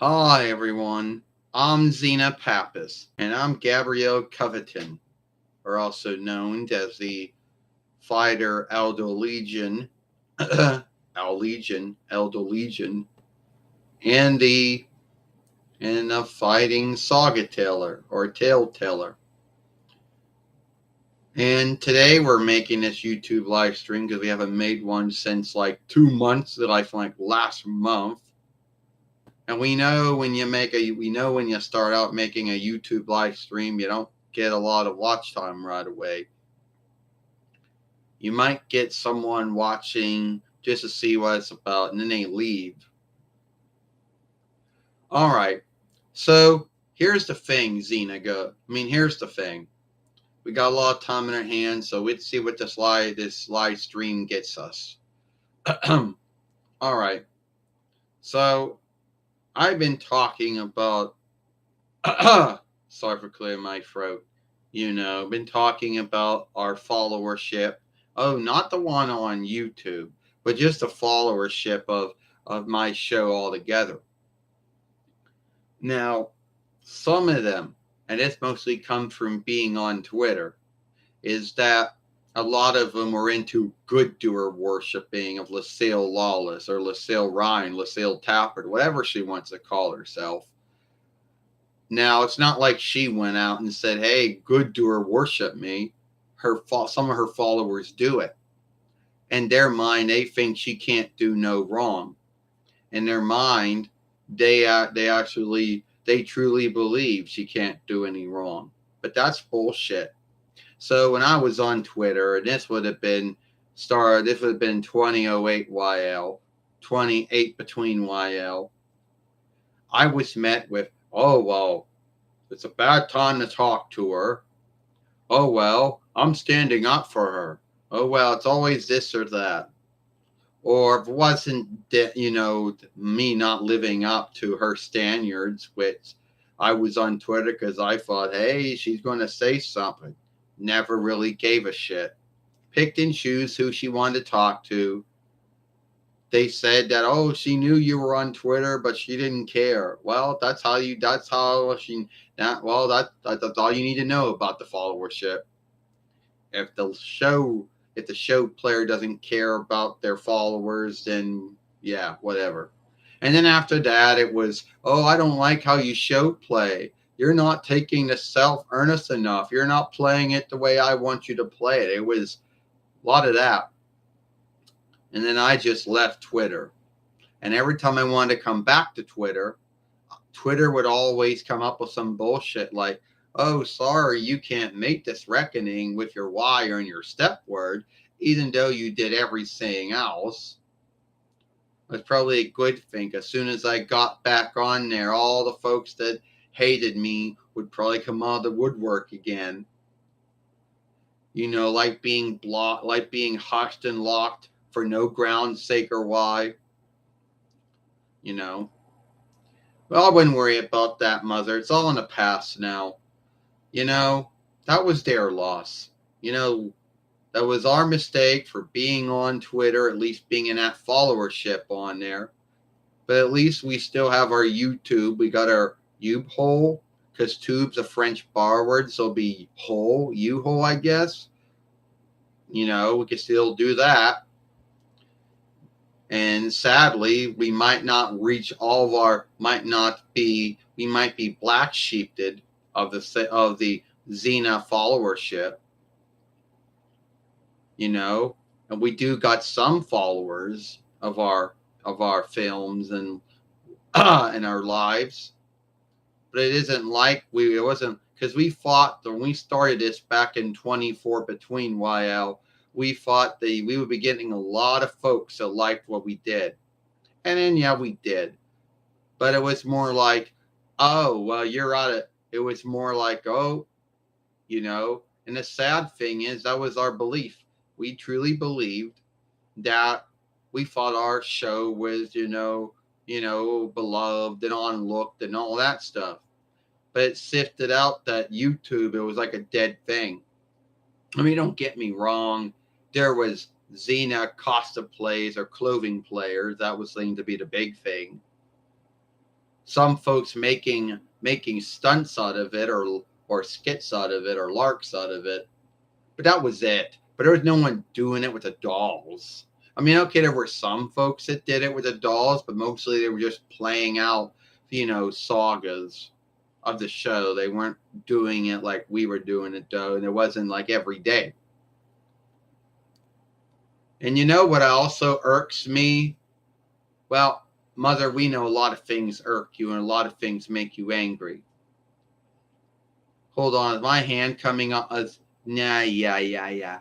Hi everyone, I'm XENA PAPPAS, and I'm Gabrielle Coveton, or also known as the fighter Aldo Legion, Aldo Legion, and the fighting Saga Teller or Tale Teller. And today we're making this YouTube live stream because we haven't made one since like 2 months, that I like last month. And we know when you start out making a YouTube live stream, you don't get a lot of watch time right away. You might get someone watching just to see what it's about, and then they leave. All right. So here's the thing, Xena. Here's the thing. We got a lot of time in our hands, so let's see what this live stream gets us. All right. So I've been talking about sorry for clearing my throat. Been talking about our followership. Oh, not the one on YouTube, but just the followership of my show altogether. Now, some of them, and this mostly comes from being on Twitter, is that a lot of them were into good doer worshiping of Lucille Lawless or Lucille Ryan, Lucille Tappert, whatever she wants to call herself. Now, it's not like she went out and said, "Hey, good doer, worship me." Some of her followers do it. In their mind, they think she can't do no wrong. In their mind, they truly believe she can't do any wrong. But that's bullshit. So when I was on Twitter, and this would have been 2008 YL, 28 between YL. I was met with, "Oh well, it's a bad time to talk to her. Oh well, I'm standing up for her. Oh well, it's always this or that." Or if it wasn't, me not living up to her standards, which I was on Twitter because I thought, hey, she's going to say something. Never really gave a shit. Picked and choose who she wanted to talk to. They said that, oh, she knew you were on Twitter, but she didn't care. Well, that's how that's all you need to know about the followership. If the show player doesn't care about their followers, then yeah, whatever. And then after that, it was, oh, I don't like how you show play. You're not taking the self earnest enough. You're not playing it the way I want you to play it. It was a lot of that. And then I just left Twitter. And every time I wanted to come back to Twitter would always come up with some bullshit like, oh, sorry, you can't make this reckoning with your Y or your step word, even though you did everything else. It's probably a good thing. As soon as I got back on there, all the folks that hated me would probably come out of the woodwork again. Like being blocked, like being hushed and locked for no ground sake or why. You know. Well, I wouldn't worry about that, Mother. It's all in the past now. You know, that was their loss. That was our mistake for being on Twitter, at least being in that followership on there. But at least we still have our YouTube. We got our YouTube hole, because tube's a French bar word, so it'll be hole, U-hole, I guess. We can still do that. And sadly, we might not reach all of we might be black sheeped of the XENA followership, and we do got some followers of our films and in our lives, but it isn't like it wasn't because we fought when we started this back in 24 between YL. We fought we would be getting a lot of folks that liked what we did, and then yeah, we did, but it was more like, oh well, you're out of. It was more like, oh, and the sad thing is that was our belief. We truly believed that we thought our show was, beloved and unlooked and all that stuff. But it sifted out that YouTube, it was like a dead thing. Don't get me wrong. There was XENA Costa plays or clothing players. That was seen to be the big thing. some folks making stunts out of it, or skits out of it, or larks out of it. But that was it. But there was no one doing it with the dolls. I mean, okay, there were some folks that did it with the dolls, but mostly they were just playing out, sagas of the show. They weren't doing it like we were doing it, though, and it wasn't like every day. And you know what also irks me? Well, Mother, we know a lot of things irk you and a lot of things make you angry. Hold on, is my hand coming up? Yeah.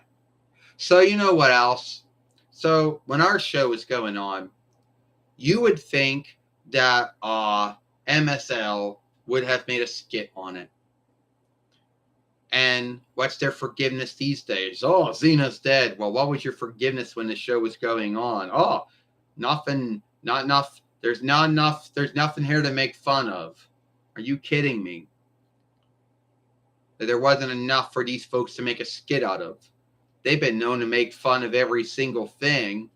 So you know what else? So when our show was going on, you would think that MSL would have made a skit on it. And what's their forgiveness these days? Oh, XENA's dead. Well, what was your forgiveness when the show was going on? Oh, nothing, not enough. There's not enough. There's nothing here to make fun of. Are you kidding me? That there wasn't enough for these folks to make a skit out of. They've been known to make fun of every single thing,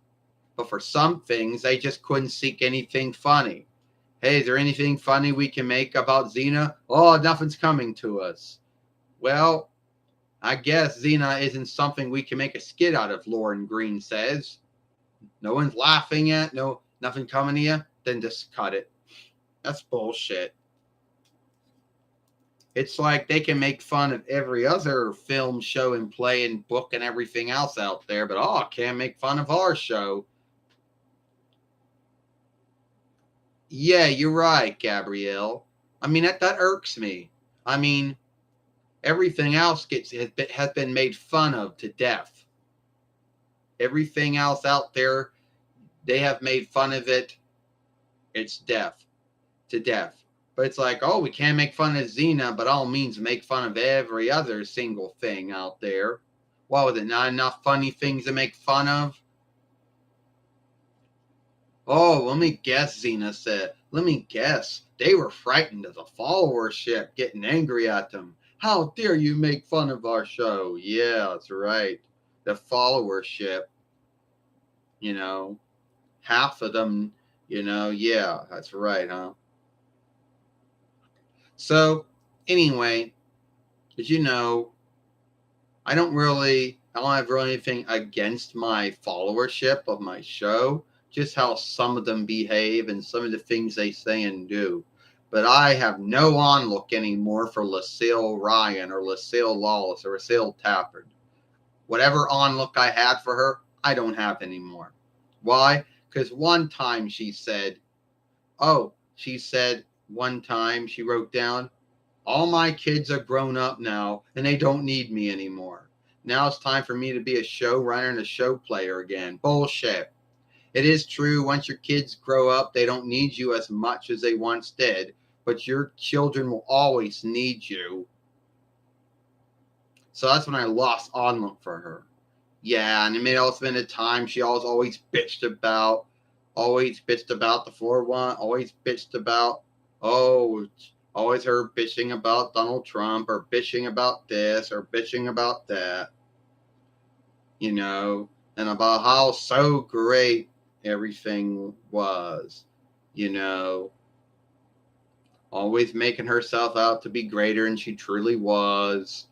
but for some things, they just couldn't seek anything funny. Hey, is there anything funny we can make about XENA? Oh, nothing's coming to us. Well, I guess XENA isn't something we can make a skit out of, Lauren Green says. No one's laughing at, nothing coming to you, then just cut it. That's bullshit. It's like they can make fun of every other film, show, and play and book and everything else out there, but can't make fun of our show. Yeah, you're right, Gabrielle. I mean, that irks me. I mean, everything else has been made fun of to death. Everything else out there, they have made fun of it. It's to death. But it's like, we can't make fun of XENA, but all means make fun of every other single thing out there. What was it, not enough funny things to make fun of? Oh, let me guess, XENA said. Let me guess. They were frightened of the followership getting angry at them. How dare you make fun of our show? Yeah, that's right. The followership, half of them, yeah, that's right, huh? So, anyway, as you know, I don't have really anything against my followership of my show, just how some of them behave and some of the things they say and do. But I have no onlook anymore for Lucille Ryan or Lucille Lawless or Lucille Tappard. Whatever onlook I had for her, I don't have anymore. Why? Because one time she said one time she wrote down, all my kids are grown up now and they don't need me anymore. Now it's time for me to be a showrunner and a show player again. Bullshit. It is true, once your kids grow up, they don't need you as much as they once did, but your children will always need you. So that's when I lost onlook for her. Yeah, and it may also been a time she always bitched about the 4-1, always bitched about, always her bitching about Donald Trump or bitching about this or bitching about that, and about how so great everything was, always making herself out to be greater than she truly was.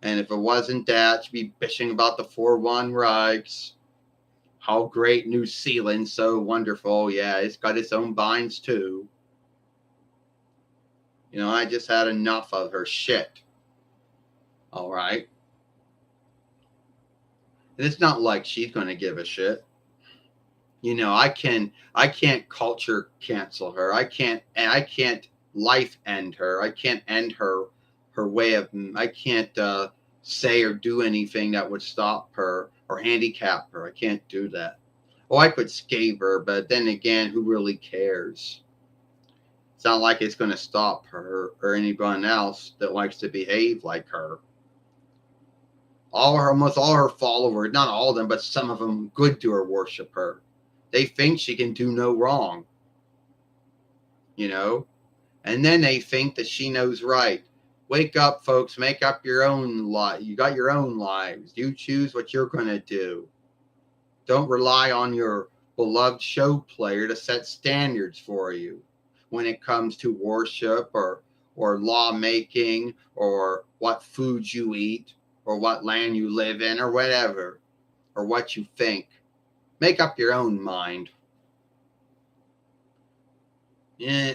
And if it wasn't that, she'd be bitching about the 4-1 rights. How great New Zealand's so wonderful. Yeah, it's got its own binds too. I just had enough of her shit. All right. And it's not like she's going to give a shit. I can't culture cancel her. I can't life end her. I can't end her way of, I can't say or do anything that would stop her or handicap her. I can't do that. I could scare her, but then again, who really cares? It's not like it's going to stop her or anyone else that likes to behave like her. Almost all her followers, not all of them, but some of them good to her, worship her. They think she can do no wrong, and then they think that she knows right. Wake up, folks, make up your own life. You got your own lives. You choose what you're going to do. Don't rely on your beloved show player to set standards for you. when it comes to worship or lawmaking or what foods you eat or what land you live in or whatever or what you think. Make up your own mind. Yeah,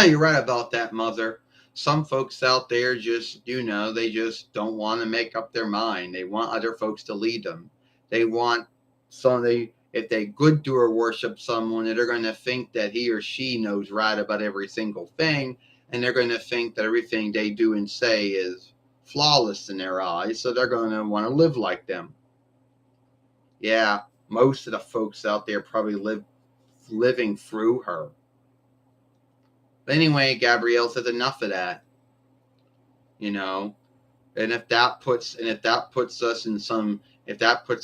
you're right about that, Mother. Some folks out there just, they just don't want to make up their mind. They want other folks to lead them. They want somebody, if they good do or worship someone, they're going to think that he or she knows right about every single thing, and they're going to think that everything they do and say is flawless in their eyes, so they're going to want to live like them. Yeah, most of the folks out there probably living through her. But anyway, Gabrielle says enough of that. And if that puts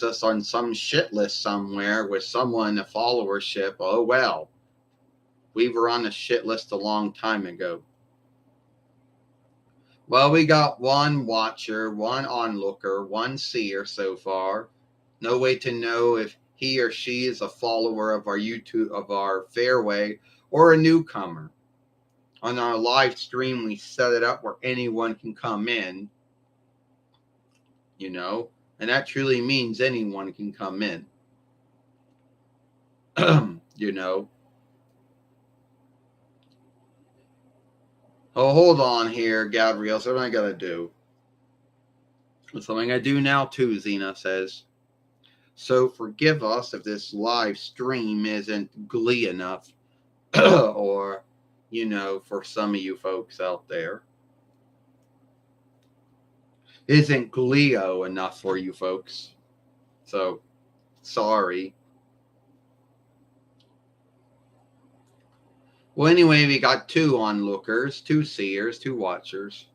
us on some shit list somewhere with someone, a followership, oh well. We were on the shit list a long time ago. Well, we got one watcher, one onlooker, one seer so far. No way to know if he or she is a follower of our fairway or a newcomer. On our live stream, we set it up where anyone can come in, and that truly means anyone can come in. Oh, hold on here, Gabrielle. So what am I going to do? Something I do now too, XENA says. So forgive us if this live stream isn't glee enough, or, for some of you folks out there, isn't Gleo enough for you folks. So, sorry. Well, anyway, we got 2 onlookers, 2 seers, 2 watchers.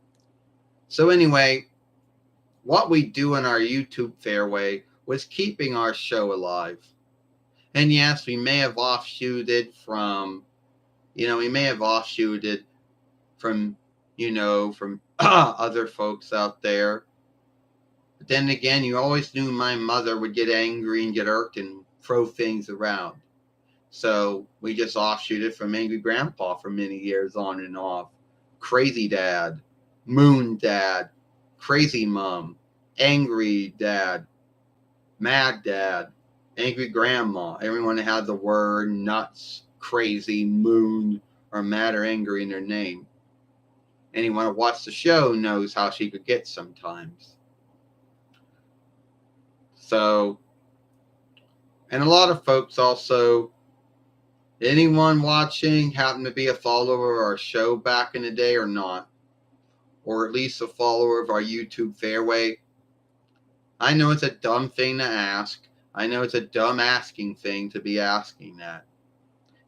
So anyway, what we do in our YouTube fairway was keeping our show alive. And yes, we may have offshooted from other folks out there. But then again, you always knew my mother would get angry and get irked and throw things around. So we just offshooted from Angry Grandpa for many years on and off. Crazy Dad, Moon Dad, Crazy Mom, Angry Dad, Mad Dad, Angry Grandma. Everyone had the word nuts, crazy, moon, or mad or angry in their name. Anyone who watched the show knows how she could get sometimes. So, and a lot of folks also, anyone watching happen to be a follower of our show back in the day or not? Or at least a follower of our YouTube fairway? I know it's a dumb thing to ask. I know it's a dumb asking thing to be asking that.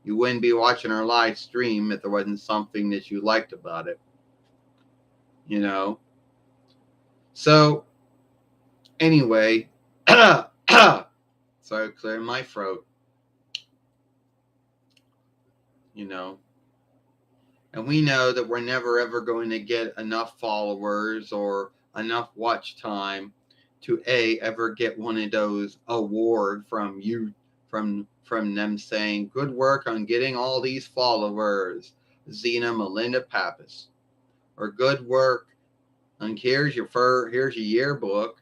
You wouldn't be watching our live stream if there wasn't something that you liked about it. So, anyway, sorry, clearing my throat. And we know that we're never ever going to get enough followers or enough watch time to ever get one of those award from them saying good work on getting all these followers, XENA Melinda PAPPAS, or good work and here's your yearbook.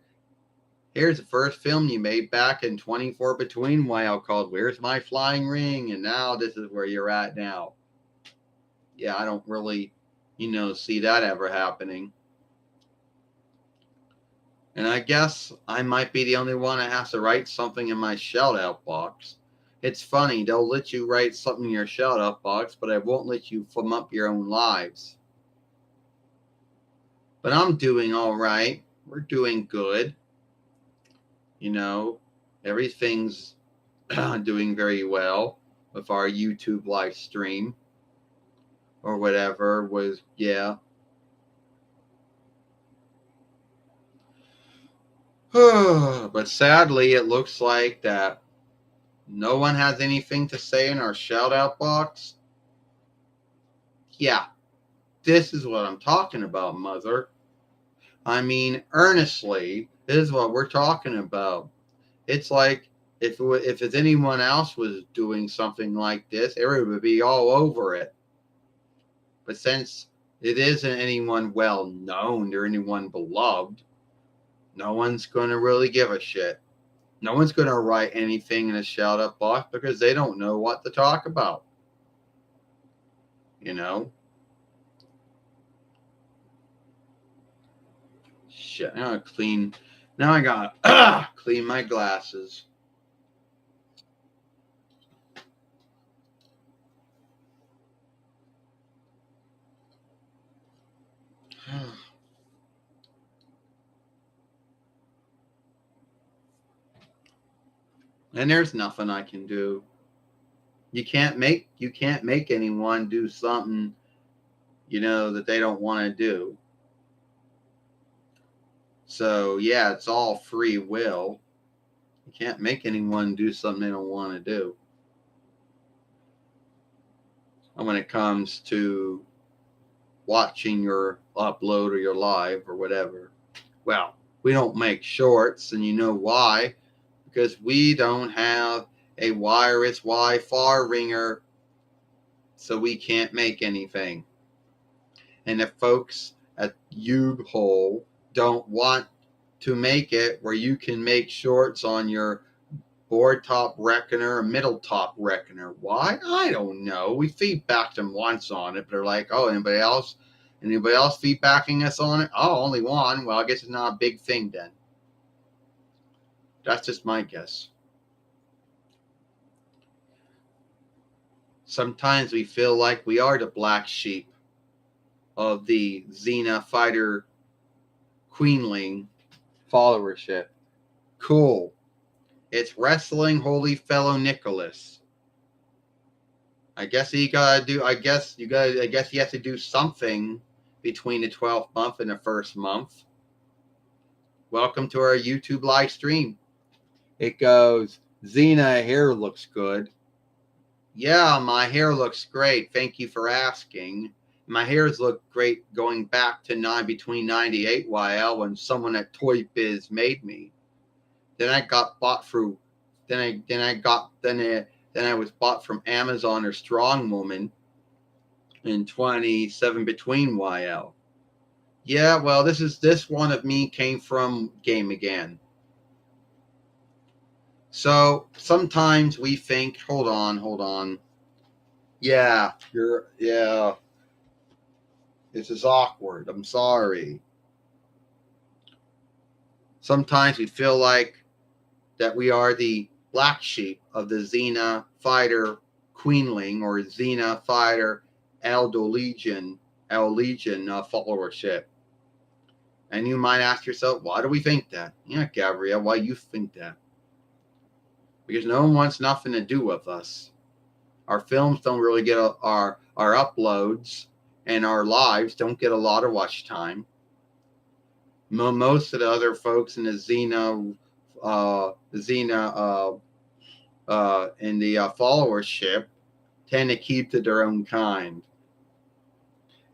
Here's the first film you made back in 24 Between while called Where's My Flying Ring, and now this is where you're at now. Yeah, I don't really, see that ever happening. And I guess I might be the only one that has to write something in my shout-out box. It's funny, they'll let you write something in your shout-out box, but it won't let you film up your own lives. But I'm doing all right. We're doing good. Everything's doing very well with our YouTube live stream or whatever was, yeah. But sadly, it looks like that no one has anything to say in our shout-out box. Yeah, this is what I'm talking about, Mother. I mean, earnestly, this is what we're talking about. It's like if anyone else was doing something like this, everybody would be all over it. But since it isn't anyone well known or anyone beloved, no one's going to really give a shit. No one's going to write anything in a shout out box because they don't know what to talk about. You know? Shit. Now I clean. Now I gotta clean my glasses. And there's nothing I can do. You can't make anyone do something, that they don't want to do. So yeah, it's all free will. You can't make anyone do something they don't want to do. And when it comes to watching your upload or your live or whatever, well, we don't make shorts, and you know why? Because we don't have a wireless Wi-Fi ringer, so we can't make anything. And if folks at U-Hole don't want to make it where you can make shorts on your board top reckoner or middle top reckoner, why? I don't know. We feedbacked them once on it, but they're like, oh, anybody else feedbacking us on it? Oh, only one. Well, I guess it's not a big thing then. That's just my guess. Sometimes we feel like we are the black sheep of the XENA Fighter Queenling followership. Cool. It's wrestling holy fellow Nicholas. I guess he has to do something between the 12th month and the first month. Welcome to our YouTube live stream. It goes, XENA hair looks good. Yeah, my hair looks great. Thank you for asking. My hairs look great going back to between 98 YL when someone at Toy Biz made me. Then I got bought through. Then I was bought from Amazon or Strong Woman in 27 between YL. Yeah, well, this one of me came from Game Again. So sometimes we think, hold on. Yeah, this is awkward. I'm sorry. Sometimes we feel like that we are the black sheep of the XENA Fighter Queenling or XENA Fighter Eldo Legion followership. And you might ask yourself, why do we think that? Yeah, Gabrielle, why you think that? Because no one wants nothing to do with us. Our films don't really get our uploads, and our lives don't get a lot of watch time. Most of the other folks in the XENA in the followership tend to keep to their own kind.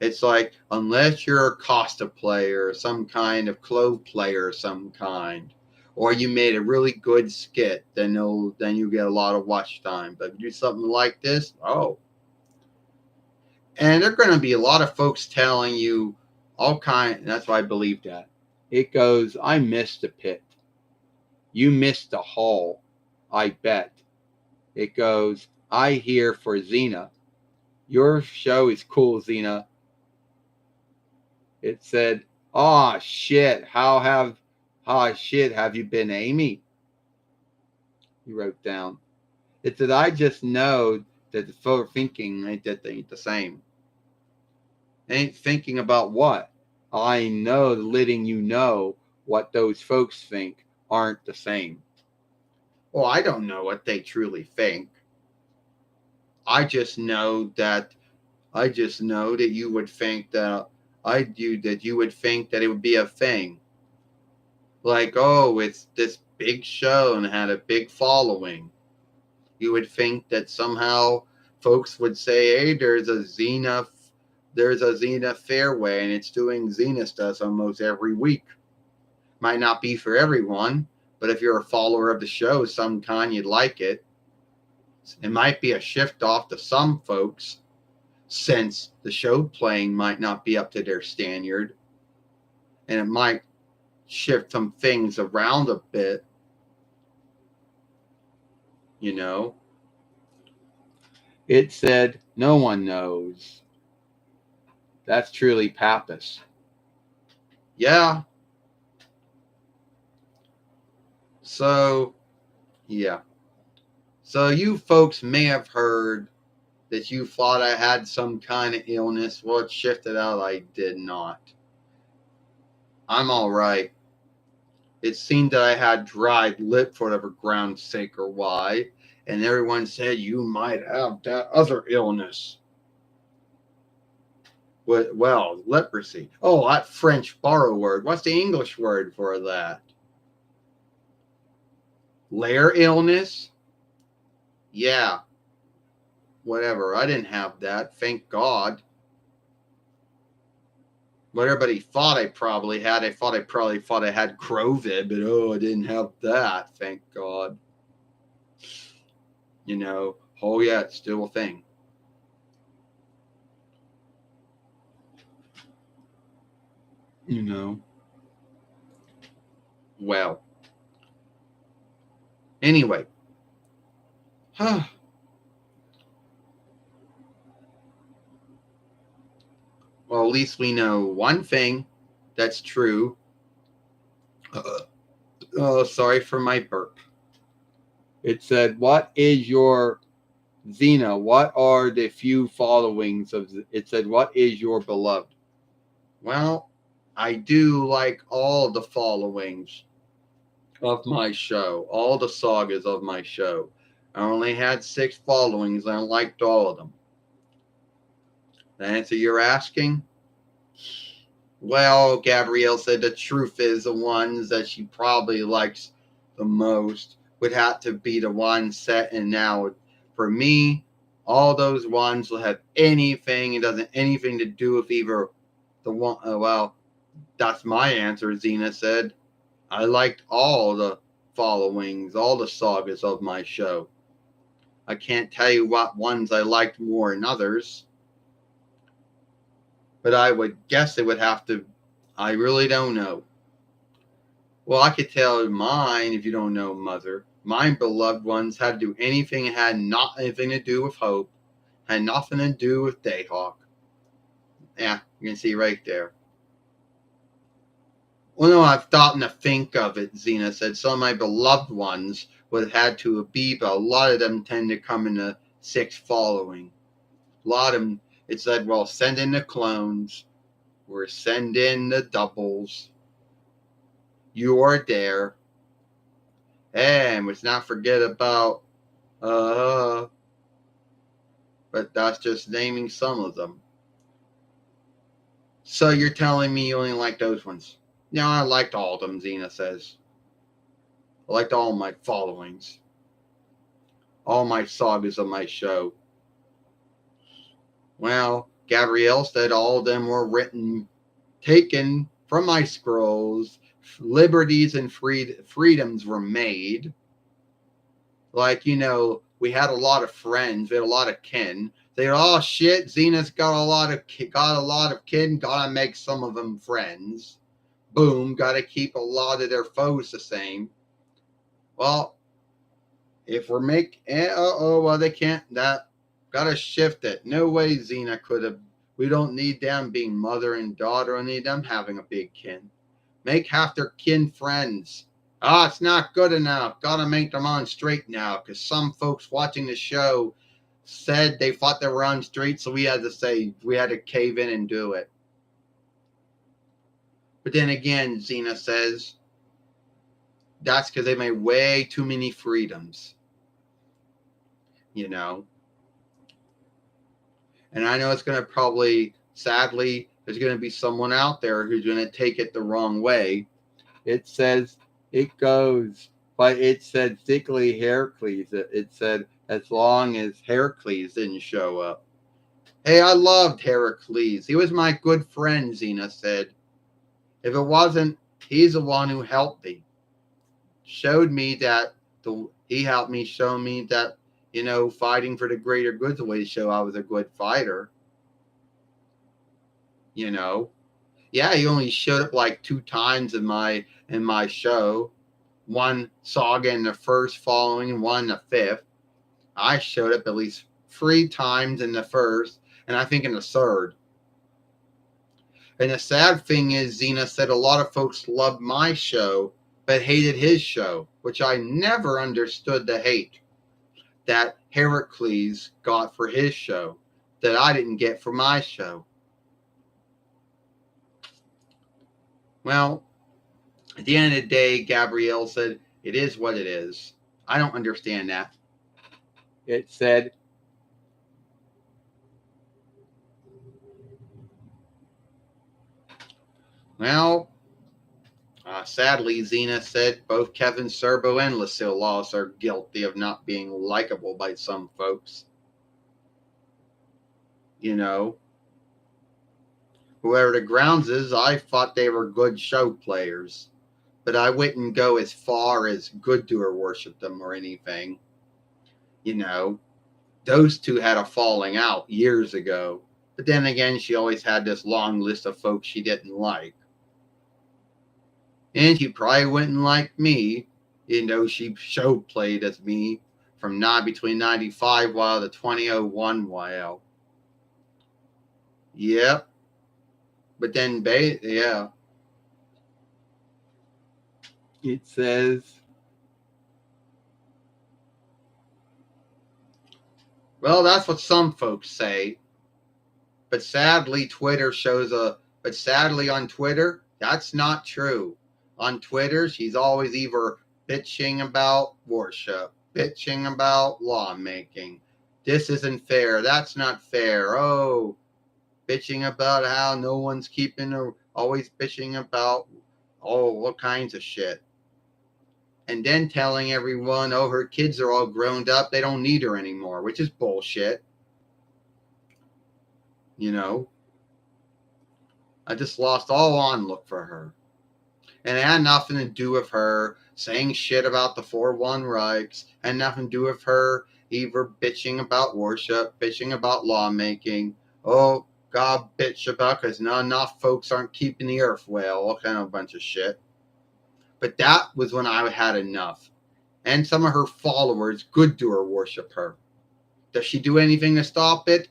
It's like, unless you're a Costa player, some kind of Clove player of some kind, or you made a really good skit, then you get a lot of watch time. But if you do something like this, oh. And there are going to be a lot of folks telling you all kind. That's why I believe that. It goes, I missed a pit. You missed a hole, I bet. It goes, I hear for XENA. Your show is cool, XENA. It said, "Oh shit, have you been, Amy?" He wrote down. It said, "I just know that the folk thinking ain't the same. Ain't thinking about what? I know, letting you know what those folks think aren't the same." Well, I don't know what they truly think. I just know that you would think that you would think that it would be a thing. Like, oh, it's this big show and had a big following. You would think that somehow folks would say, hey, there's a XENA Fairway and it's doing XENA stuff almost every week. Might not be for everyone, but if you're a follower of the show of some kind, you'd like it. It might be a shift off to some folks, since the show playing might not be up to their standard, and it might shift some things around a bit, you know. It said, no one knows. That's truly PAPPAS. Yeah. So, yeah. So you folks may have heard that you thought I had some kind of illness. Well, it shifted out. I did not. I'm all right. It seemed that I had dried lip for whatever ground's sake or why, and everyone said you might have that other illness. Well, leprosy. Oh, that French borrow word. What's the English word for that? Lair illness? Yeah. Whatever. I didn't have that. Thank God. What everybody thought I probably had. I probably thought I had COVID, but oh, I didn't have that. Thank God. You know, oh yeah, it's still a thing. You know. Well. Anyway. Huh. Well, at least we know one thing that's true. Oh, sorry for my burp. It said, what is your XENA? What are the few followings of it said, what is your beloved? Well, I do like all the followings of my show, all the sagas of my show. I only had 6 followings and I liked all of them. The answer you're asking? Well, Gabrielle said the truth is the ones that she probably likes the most would have to be the ones set in now. For me, all those ones will have anything. It doesn't anything to do with either the one. Well, that's my answer. XENA said I liked all the followings, all the sagas of my show. I can't tell you what ones I liked more than others, but I would guess it would have to. I really don't know. Well, I could tell mine if you don't know, Mother. Mine beloved ones had to do anything that had not anything to do with Hope, had nothing to do with Dayhawk. Yeah, you can see right there. Well, no, I've starting to think of it, XENA said. Some of my beloved ones would have had to be, but a lot of them tend to come in the 6 following. A lot of them, it said, well, send in the clones, or send in the doubles. You are there. And let's not forget about, but that's just naming some of them. So you're telling me you only like those ones? No, I liked all of them, XENA says. I liked all my followings. All my sagas of my show. Well, Gabrielle said all of them were written, taken from my scrolls. Liberties and freedoms were made. Like, you know, we had a lot of friends. We had a lot of kin. They were, oh shit, XENA's got a lot of kin. Gotta make some of them friends. Boom, gotta keep a lot of their foes the same. Well, if we're well, they can't. That gotta shift it. No way XENA could have. We don't need them being mother and daughter. We need them having a big kin. Make half their kin friends. It's not good enough. Gotta make them on straight now, because some folks watching the show said they thought they were on straight, so we had to cave in and do it. But then again, XENA says that's because they made way too many freedoms. You know. And I know it's going to probably, sadly, there's going to be someone out there who's going to take it the wrong way. It says, it goes, but it said sickly Heracles. It said, as long as Heracles didn't show up. Hey, I loved Heracles. He was my good friend, XENA said. If it wasn't, he's the one who helped me. Showed me that, he helped me show me that, you know, fighting for the greater good is the way to show I was a good fighter. you know. Yeah, he only showed up like 2 times in my show. One saga in the first following and one in the fifth. I showed up at least 3 times in the first, and I think in the third. And the sad thing is, Xena said a lot of folks loved my show, but hated his show, which I never understood the hate that Heracles got for his show that I didn't get for my show. Well, at the end of the day, Gabrielle said, it is what it is. I don't understand that. It said, well, sadly, Xena said both Kevin Serbo and Lucille Laws are guilty of not being likable by some folks. You know, whoever the grounds is, I thought they were good show players, but I wouldn't go as far as good to her worship them or anything. You know, those two had a falling out years ago, but then again, she always had this long list of folks she didn't like. And she probably wouldn't like me, even though she show played as me from between 95 while to 2001 while. Yep. But then, yeah. It says, well, that's what some folks say. But sadly, but sadly on Twitter, that's not true. On Twitter, she's always either bitching about worship, bitching about lawmaking. This isn't fair. That's not fair. Oh, bitching about how no one's keeping her, always bitching about all kinds of shit. And then telling everyone, oh, her kids are all grown up, they don't need her anymore, which is bullshit. You know, I just lost all on look for her. And it had nothing to do with her saying shit about the 4-1 rights, and nothing to do with her either bitching about worship, bitching about lawmaking. Oh, God, bitch about because not enough folks aren't keeping the earth well, all kind of bunch of shit. But that was when I had enough. And some of her followers, good to her, worship her. Does she do anything to stop it?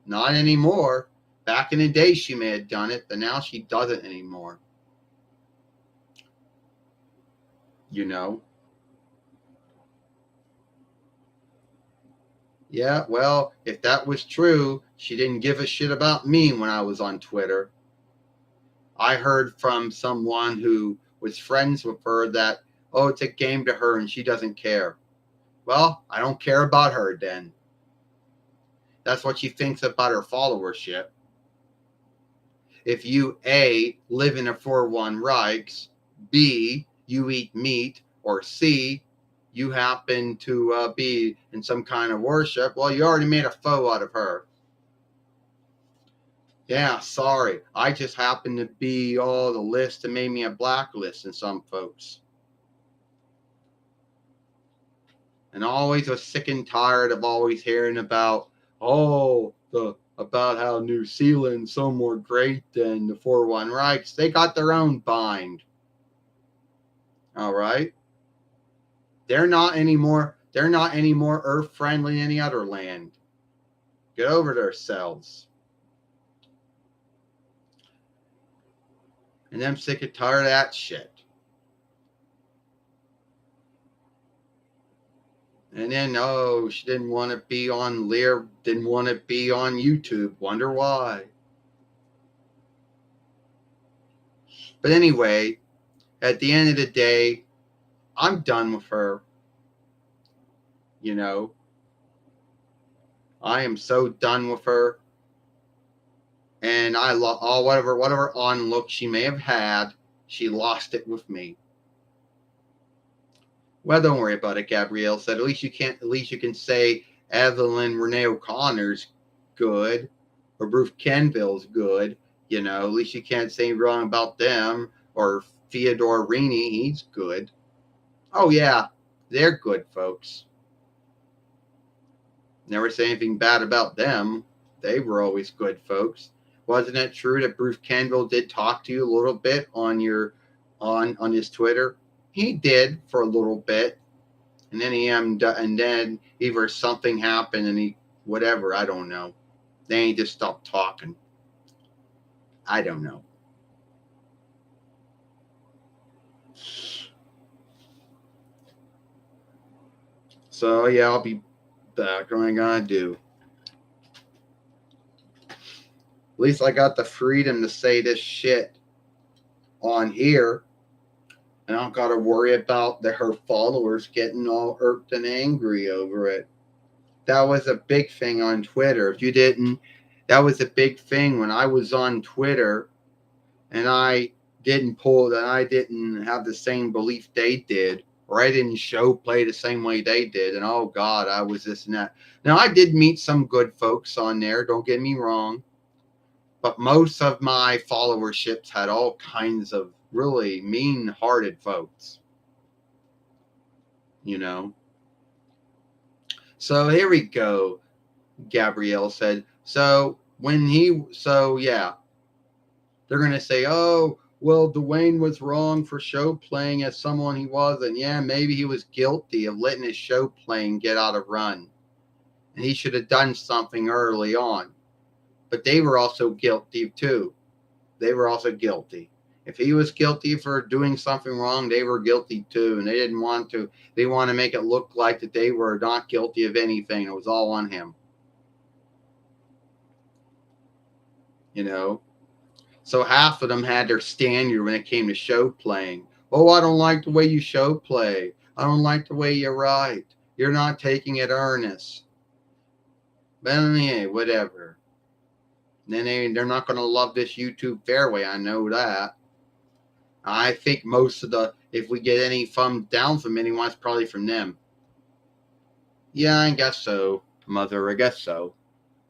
Not anymore. Back in the day, she may have done it, but now she doesn't anymore. You know? Yeah, well, if that was true, she didn't give a shit about me when I was on Twitter. I heard from someone who was friends with her that, oh, it's a game to her and she doesn't care. Well, I don't care about her then. That's what she thinks about her followership. If you A, live in a 4-1 Reichs, B, you eat meat, or C, you happen to be in some kind of worship, well, you already made a foe out of her. Yeah, sorry. I just happen to be the list that made me a blacklist in some folks. And always was sick and tired of always hearing about, about how New Zealand's so more great than the 4-1 Reichs. They got their own bind. All right. They're not anymore earth friendly than any other land. Get over themselves. And I'm sick and tired of that shit. And then, she didn't want to be on Lear, didn't want to be on YouTube. Wonder why. But anyway, at the end of the day, I'm done with her. You know, I am so done with her. And whatever on look she may have had, she lost it with me. Well, don't worry about it, Gabrielle said. At least you can say Evelyn Renee O'Connor's good, or Bruce Kenville's good. You know, at least you can't say wrong about them. Or Theodore Rini, he's good. Oh yeah, they're good folks. Never say anything bad about them. They were always good folks. Wasn't it true that Bruce Campbell did talk to you a little bit on on his Twitter? He did for a little bit, and then either something happened and he whatever, I don't know. Then he just stopped talking. I don't know. So yeah, I'll be back. What am I gonna do? At least I got the freedom to say this shit on here. And I don't got to worry about her followers getting all irked and angry over it. That was a big thing on Twitter. If you didn't, that was a big thing when I was on Twitter and I didn't have the same belief they did, or I didn't play the same way they did. And oh God, I was this and that. Now, I did meet some good folks on there, don't get me wrong. But most of my followerships had all kinds of really mean-hearted folks. You know? So here we go, Gabrielle said. Yeah. They're going to say, oh, well, Dwayne was wrong for show playing as someone he wasn't. Yeah, maybe he was guilty of letting his show playing get out of run. And he should have done something early on. But they were also guilty, too. They were also guilty. If he was guilty for doing something wrong, they were guilty too. And they didn't want to, they want to make it look like that they were not guilty of anything. It was all on him. You know? So half of them had their standard when it came to show playing. Oh, I don't like the way you show play. I don't like the way you write. You're not taking it earnest. But anyway, whatever. Then they're not going to love this YouTube fairway. I know that. I think most of if we get any thumbs down from anyone, it's probably from them. Yeah, I guess so, Mother. I guess so.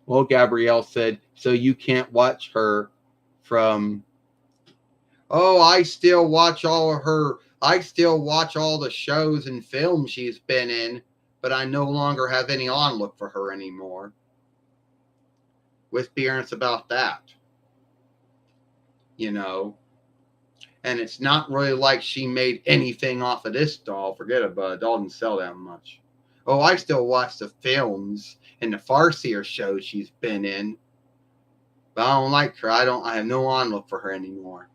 Well, Gabrielle said, so you can't watch her from. Oh, I still watch all the shows and films she's been in, but I no longer have any onlook for her anymore. Let's be honest about that. You know. And it's not really like she made anything off of this doll. Forget about it. The doll didn't sell that much. Oh, I still watch the films and the farcier shows she's been in. But I don't like her. I have no onlook for her anymore.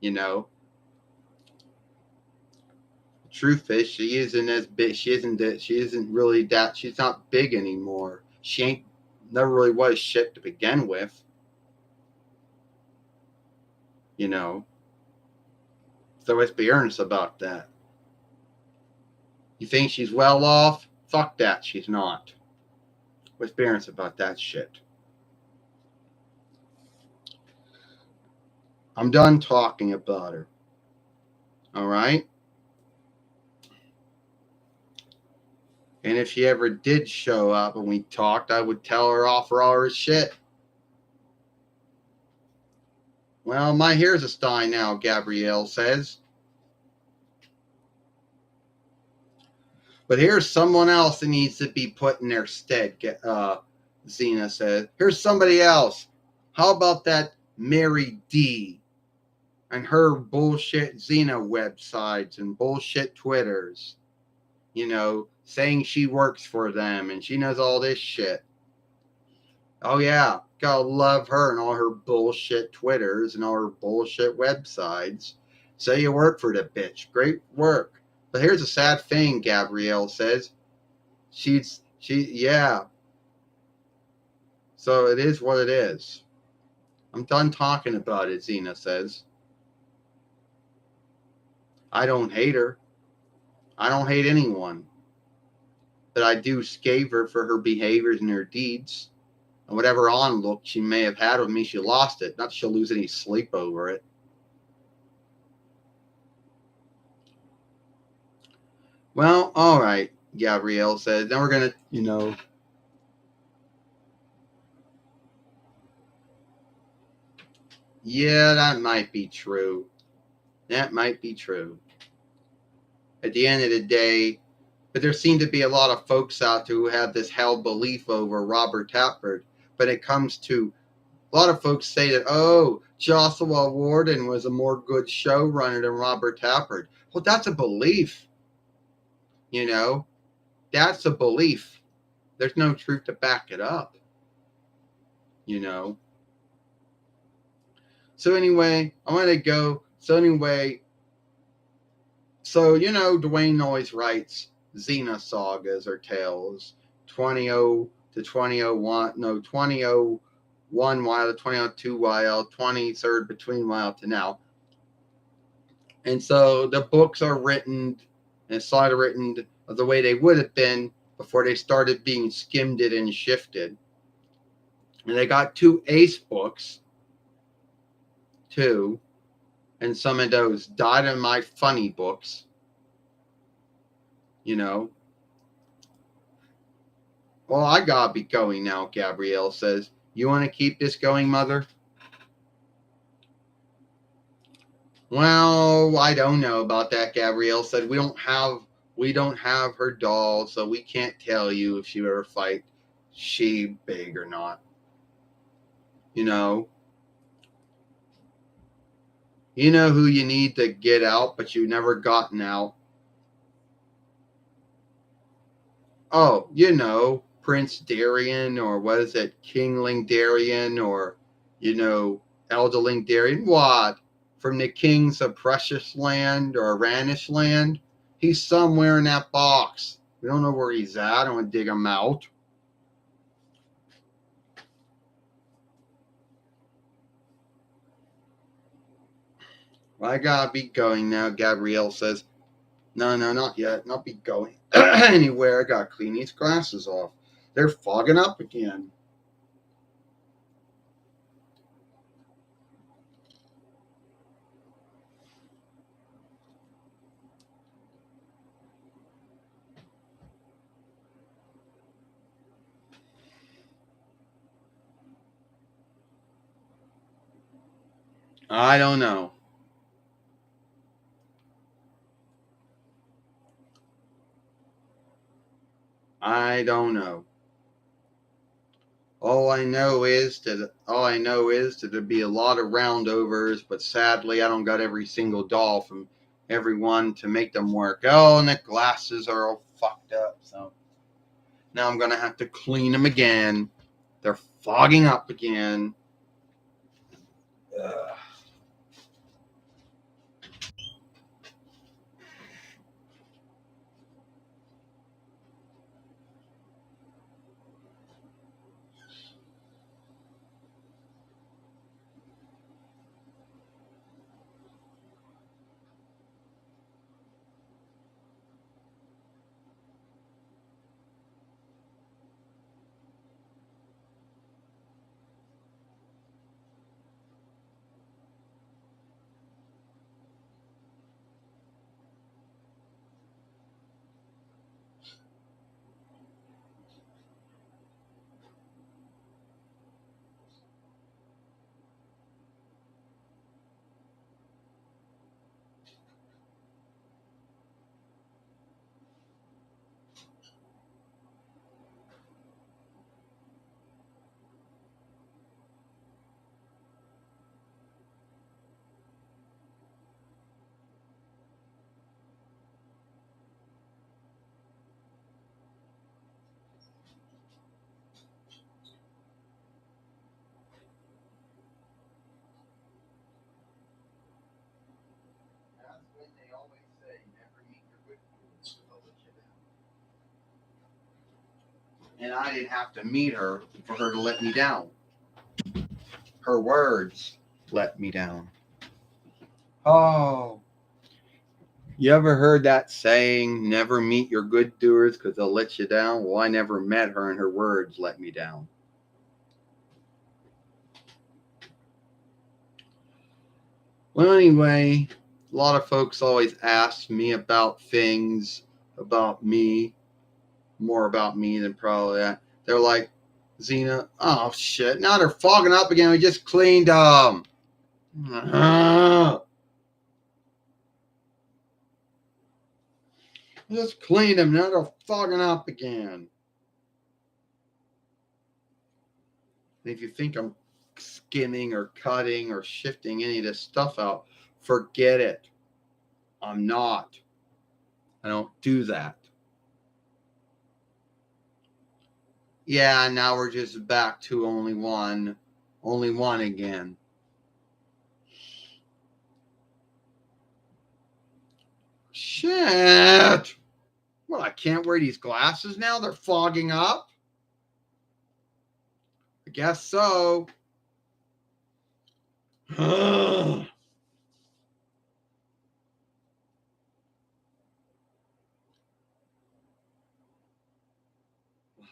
You know. The truth is, she isn't as big. She isn't really that. She's not big anymore. She never really was shit to begin with. You know. So let's be earnest about that. You think she's well off? Fuck that, she's not. Let's be earnest about that shit. I'm done talking about her. Alright? And if she ever did show up and we talked, I would tell her off for all her shit. Well, my hair's a stein now, Gabrielle says. But here's someone else that needs to be put in their stead, XENA says. Here's somebody else. How about that Mary D and her bullshit XENA websites and bullshit Twitters? You know, saying she works for them and she knows all this shit. Oh, yeah. Gotta love her and all her bullshit Twitters and all her bullshit websites. Say you work for the bitch. Great work. But here's a sad thing, Gabrielle says. Yeah. So it is what it is. I'm done talking about it, XENA says. I don't hate her. I don't hate anyone. But I do scathe her for her behaviors and her deeds. And whatever onlook she may have had with me, she lost it. Not that she'll lose any sleep over it. Well, all right, Gabrielle said. Then we're going to, Yeah, that might be true. That might be true. At the end of the day, but there seem to be a lot of folks out there who have this held belief over Robert Tapford. but it comes to a lot of folks say that, oh, Joshua Warden was a more good showrunner than Robert Tappert. Well, that's a belief, you know. That's a belief. There's no truth to back it up, you know. So anyway, I'm going to go. So anyway, Dwayne always writes XENA sagas or tales, 20 to 2001, no, 2001 while to 2002 while, 23rd between while to now. And so the books are written and sort of written the way they would have been before they started being skimmed and shifted. And they got 2 ace books, too, and some of those dynamite funny books, you know. Well, I gotta be going now, Gabrielle says. You want to keep this going, Mother? Well, I don't know about that, Gabrielle said. We don't have her doll, so we can't tell you if she ever fight she big or not. You know who you need to get out, but you've never gotten out. Oh, Prince Darien, or what is it, Kingling Darien, or, Elderling Darien. What? From the kings of Precious Land or Ranish Land? He's somewhere in that box. We don't know where he's at. I don't want to dig him out. Well, I gotta be going now, Gabrielle says. No, not yet. Not be going anywhere. I gotta clean these glasses off. They're fogging up again. I don't know. I don't know. All I know is that there'll be a lot of roundovers, but sadly I don't got every single doll from everyone to make them work. Oh, and the glasses are all fucked up, so now I'm gonna have to clean them again. They're fogging up again. Ugh. That's when they always say, never meet your good fools, they'll let you down. And I didn't have to meet her for her to let me down. Her words let me down. Oh. You ever heard that saying, never meet your good doers because they'll let you down? Well, I never met her and her words let me down. Well, anyway, a lot of folks always ask me about things about me, more about me than probably that. They're like, XENA, oh shit, now they're fogging up again. We just cleaned them. Just cleaned them. Now they're fogging up again. And if you think I'm skimming or cutting or shifting any of this stuff out, forget it. I'm not. I don't do that. Yeah, now we're just back to only one again. Shit. Well, I can't wear these glasses now? They're fogging up? I guess so.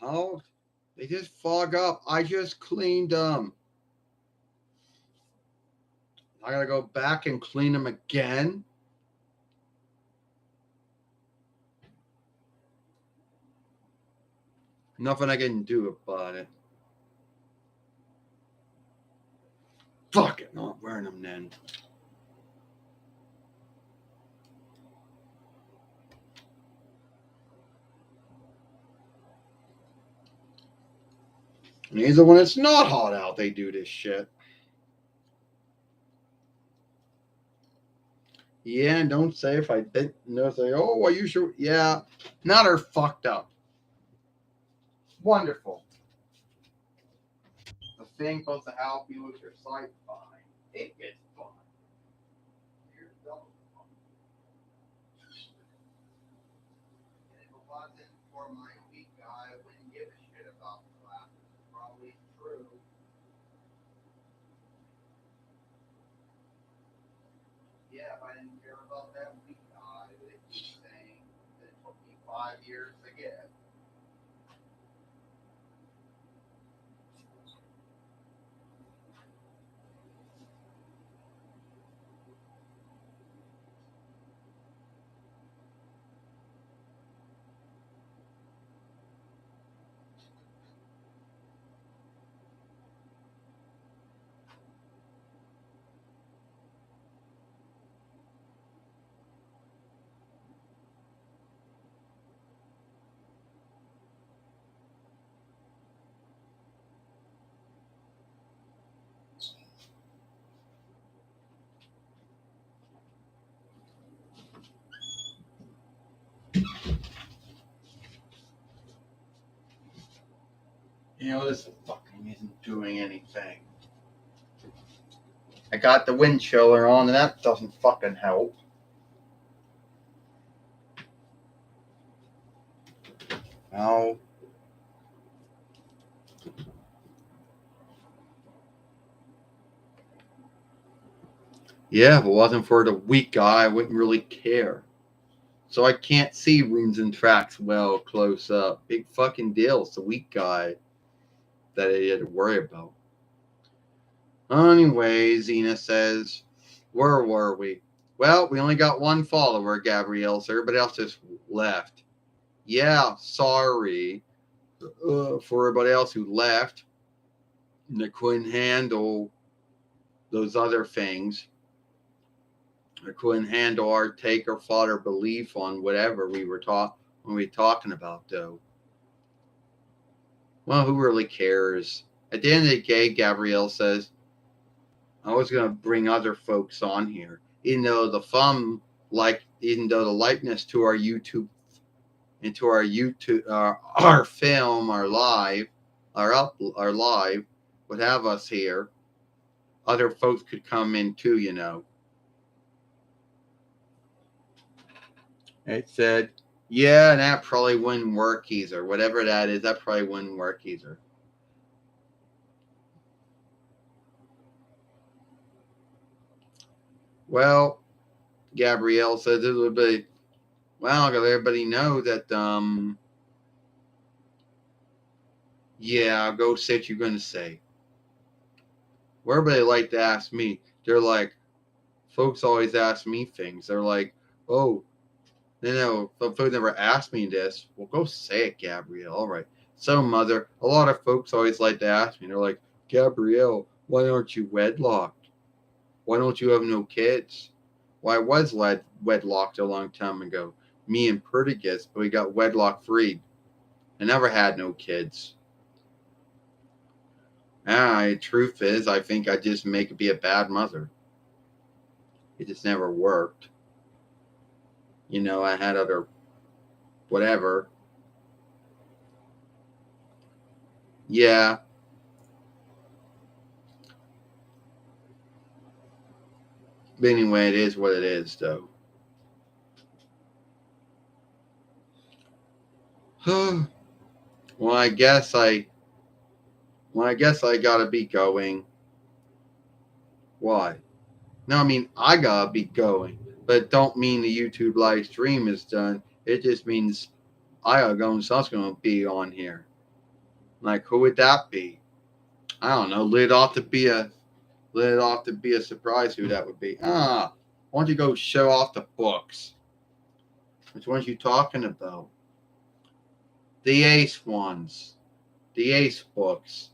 How? They just fog up. I just cleaned them. I gotta go back and clean them again. Nothing I can do about it. Fuck it, not wearing them then. And either when it's not hot out, they do this shit. Yeah, and don't say if I didn't know. Say, oh, well, you should. Yeah, now they're fucked up. Wonderful. The thing supposed to help you with your sight fine. It gets fine. Here's double fine. If it wasn't for my weak guy, I wouldn't give a shit about the glasses. Probably true. Yeah, if I didn't care about that weak guy, they keep saying that it took me 5 years to get. You know, this fucking isn't doing anything. I got the wind chiller on, and that doesn't fucking help. No. Yeah, if it wasn't for the weak guy, I wouldn't really care. So I can't see runes and tracks well close up. Big fucking deal. It's the weak guy that I had to worry about. Anyway, Xena says, where were we? Well, we only got one follower, Gabrielle, so everybody else just left. Yeah, sorry for everybody else who left. And they couldn't handle those other things. They couldn't handle our take or fodder belief on whatever we were talking about, though. Well, who really cares? At the end of the day, Gabrielle says, I was going to bring other folks on here, even though even though the likeness to our YouTube, into our YouTube, our film, our live would have us here. Other folks could come in too, you know. It said, yeah, and that probably wouldn't work either. Whatever that is, that probably wouldn't work either. Well, Gabrielle says it would be, well, I'll let everybody know that, yeah, go say what you're going to say. Well, everybody like to ask me. They're like, folks always ask me things. They're like, oh, folks never asked me this. Well, go say it, Gabrielle. All right. So, Mother, a lot of folks always like to ask me. They're like, Gabrielle, why aren't you wedlocked? Why don't you have no kids? Well, I was wedlocked a long time ago. Me and Perdigus, but we got wedlock free. I never had no kids. Truth is, I think I just make be a bad mother. It just never worked. I had other whatever. Yeah. But anyway, it is what it is, though. well, I guess I. Well, I guess I gotta be going. Why? No, I mean I gotta be going, but it don't mean the YouTube live stream is done. It just means I gotta go and someone's gonna be on here. Like who would that be? I don't know. Let it off to be a surprise who that would be. Why don't you go show off the books? Which ones you talking about? The Ace ones. The Ace books.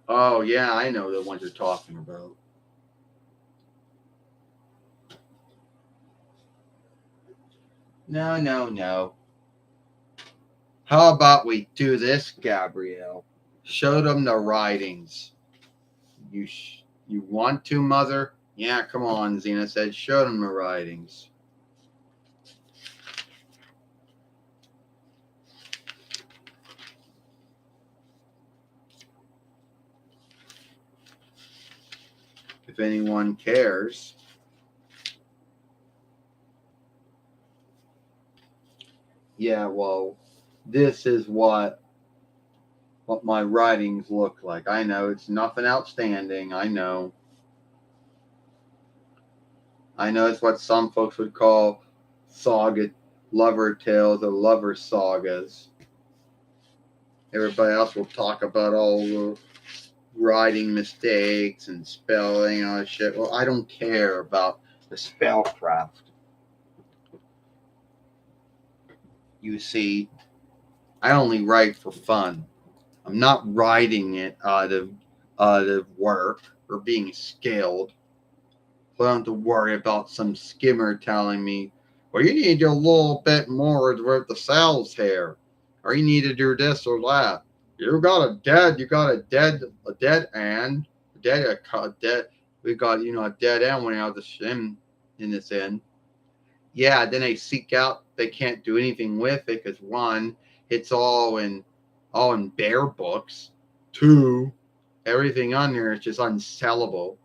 Oh yeah, I know the ones you're talking about. No, no, no. How about we do this, Gabrielle? Show them the writings. You want to, mother? Yeah, come on, Xena said. Show them the writings. If anyone cares. Yeah, well, this is what my writings look like. I know it's nothing outstanding. I know it's what some folks would call saga lover tales or lover sagas. Everybody else will talk about all the writing mistakes and spelling and all that shit. Well, I don't care about the spellcraft. You see, I only write for fun. I'm not writing it out of work or being scaled. So I don't have to worry about some skimmer telling me, well, you need a little bit more with the sales here, or you need to do this or that. You got a dead end, a dead. We got a dead end when I was in this end. Yeah, then they seek out. They can't do anything with it because one, it's all in bear books. Two, everything on there is just unsellable.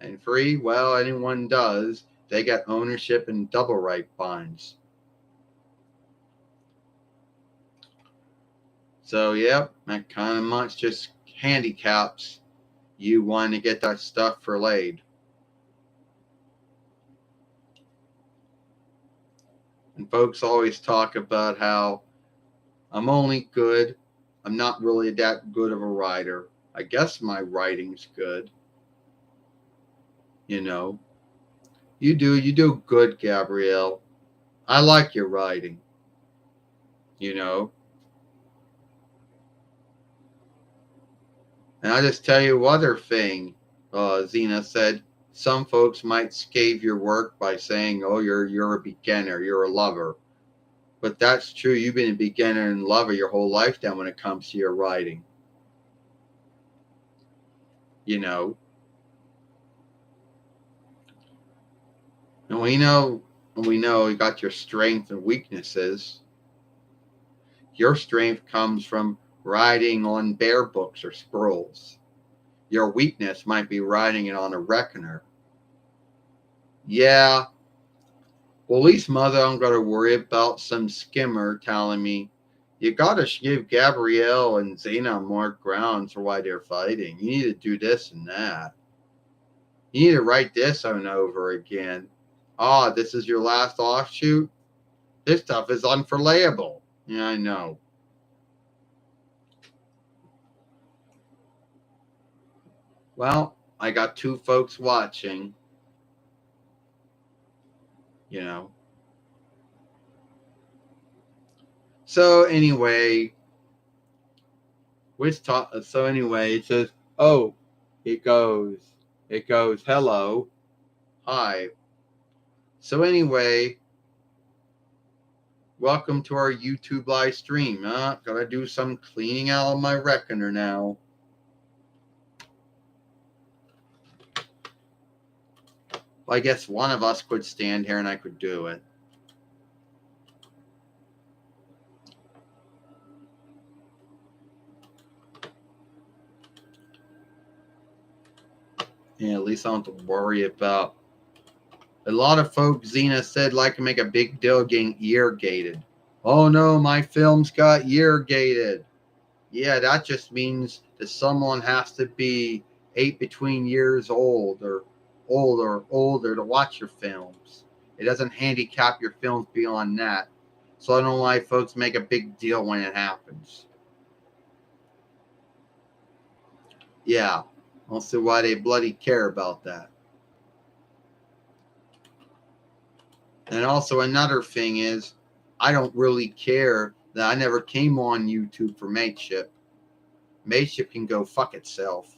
And free, well, anyone does. They get ownership and double right bonds. So, yep, that kind of much just handicaps you wanting to get that stuff for laid. And folks always talk about how I'm only good. I'm not really that good of a writer. I guess my writing's good. You know, you do good, Gabrielle. I like your writing. You know, and I just tell you other thing. Xena said some folks might scave your work by saying, "Oh, you're a beginner, you're a lover." But that's true. You've been a beginner and lover your whole lifetime when it comes to your writing. You know, and we know you got your strengths and weaknesses. Your strength comes from writing on bear books or scrolls. Your weakness might be writing it on a reckoner. Yeah, well, at least, mother, I'm going to worry about some skimmer telling me, you got to give Gabrielle and Xena more grounds for why they're fighting. You need to do this and that. You need to write this on over again. This is your last offshoot? This stuff is unforlayable. Yeah, I know. Well, I got two folks watching, you know. So anyway, so anyway, it says, oh, it goes, hello, hi. So anyway, welcome to our YouTube live stream. Gotta do some cleaning out of my reckoner now. Well, I guess one of us could stand here and I could do it. Yeah, at least I don't have to worry about. A lot of folks, XENA said, like to make a big deal getting year gated. Oh no, my film's got year gated. Yeah, that just means that someone has to be 8 between years old or older to watch your films. It doesn't handicap your films beyond that. So I don't know why folks make a big deal when it happens. Yeah, I don't see why they bloody care about that. And also another thing is, I don't really care that I never came on YouTube for Mateship. Mateship can go fuck itself.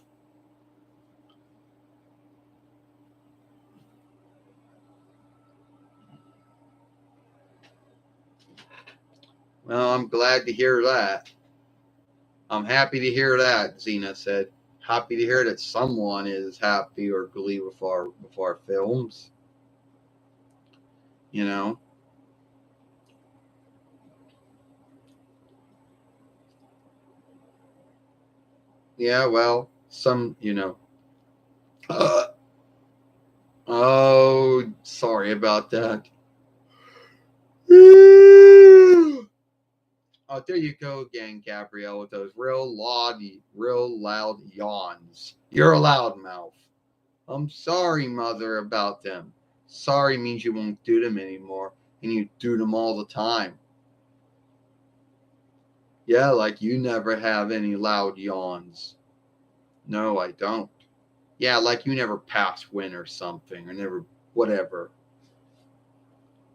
Well, I'm glad to hear that. I'm happy to hear that, XENA said. Happy to hear that someone is happy or glee with our films. You know? Yeah, well, oh, sorry about that. Oh, there you go again, Gabrielle, with those real loud yawns. You're a loudmouth. I'm sorry, Mother, about them. Sorry means you won't do them anymore, and you do them all the time. Yeah, like you never have any loud yawns. No, I don't. Yeah, like you never pass wind or something, or never whatever.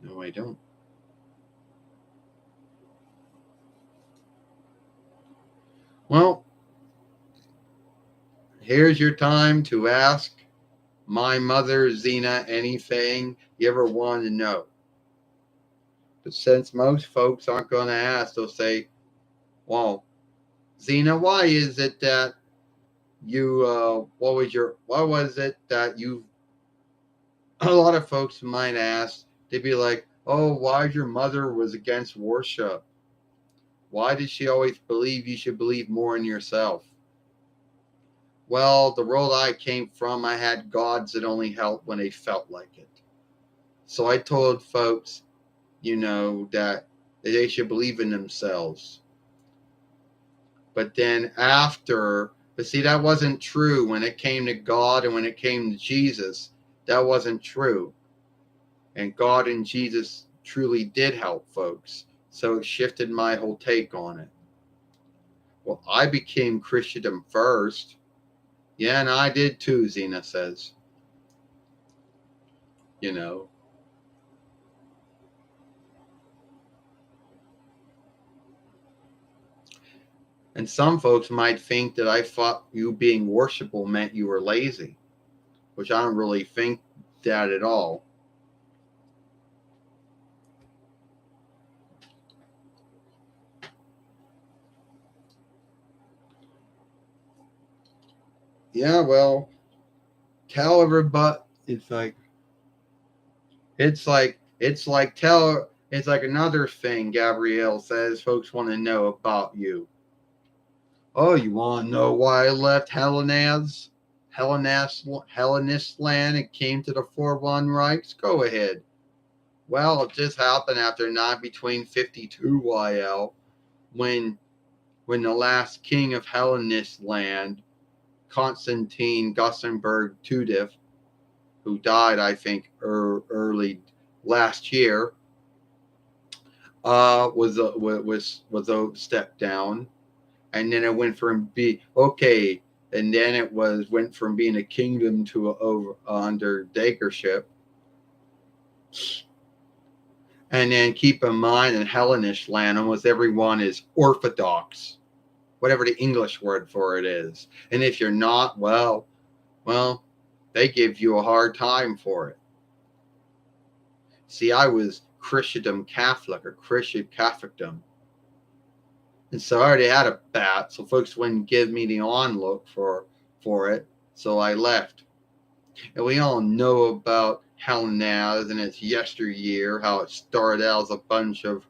No, I don't. Well, here's your time to ask my mother, XENA, anything you ever want to know. But since most folks aren't going to ask, they'll say, well, XENA, why is it that you, what was it that you, a lot of folks might ask, they'd be like, oh, why your mother was against worship? Why did she always believe you should believe more in yourself? Well, the world I came from, I had gods that only helped when they felt like it. So I told folks, that they should believe in themselves. But then but see, that wasn't true when it came to God and when it came to Jesus. That wasn't true. And God and Jesus truly did help folks. So it shifted my whole take on it. Well, I became Christian first. Yeah, and I did too, XENA says. You know. And some folks might think that I thought you being worshipful meant you were lazy, which I don't really think that at all. Yeah, well, tell everybody. It's like another thing Gabrielle says folks want to know about you. Oh, you want to know why I left Hellenist land and came to the 4-1 Reichs? Go ahead. Well, it just happened after 9 between 52 YL when the last king of Hellenist land, Constantine Gothenburg Tudif, who died, I think, early last year, was a step down, and then it went from and then went from being a kingdom to under Daggership. And then keep in mind, in Hellenish land, almost everyone is Orthodox, whatever the English word for it is. And if you're not, well, they give you a hard time for it. See, I was Christendom Catholic or Christian Catholicdom. And so I already had a bat, so folks wouldn't give me the on look for it. So I left. And we all know about Hell Naz and its yesteryear, how it started out as a bunch of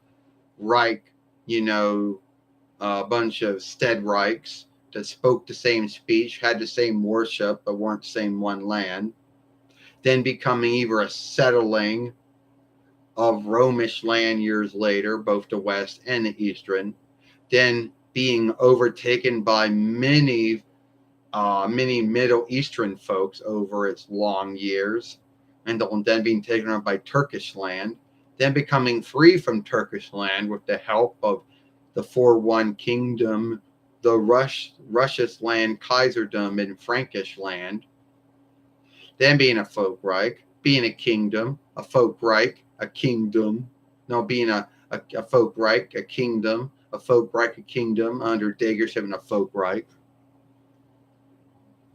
Reich, a bunch of Stedreichs that spoke the same speech, had the same worship, but weren't the same one land. Then becoming either a settling of Romish land years later, both the West and the Eastern. Then being overtaken by many Middle Eastern folks over its long years, and then being taken over by Turkish land, then becoming free from Turkish land with the help of the 4-1 kingdom, the Russia's land, Kaiserdom, and Frankish land, then being a Folkreich, being a kingdom, a Folkreich, a kingdom, being a Folkreich, a kingdom, a Folkreich, a kingdom under Dagership and a Folkreich.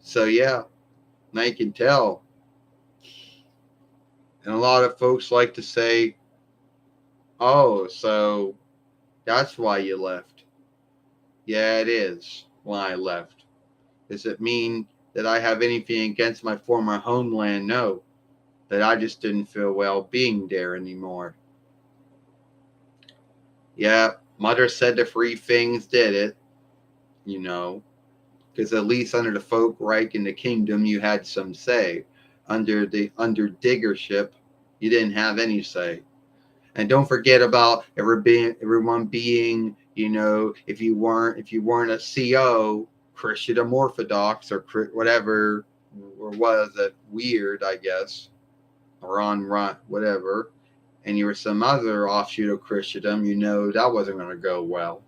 So yeah, now you can tell. And a lot of folks like to say, oh, so that's why you left. Yeah, it is why I left. Does it mean that I have anything against my former homeland? No. That I just didn't feel well being there anymore. Yeah, Mother said the free things did it, because at least under the Folkreich in the kingdom, you had some say. Under Diggership, you didn't have any say. And don't forget about everyone being, if you weren't a CO, Christian Orthodox or whatever, or was it weird, I guess, or on whatever, and you were some other offshoot of Christendom, that wasn't going to go well.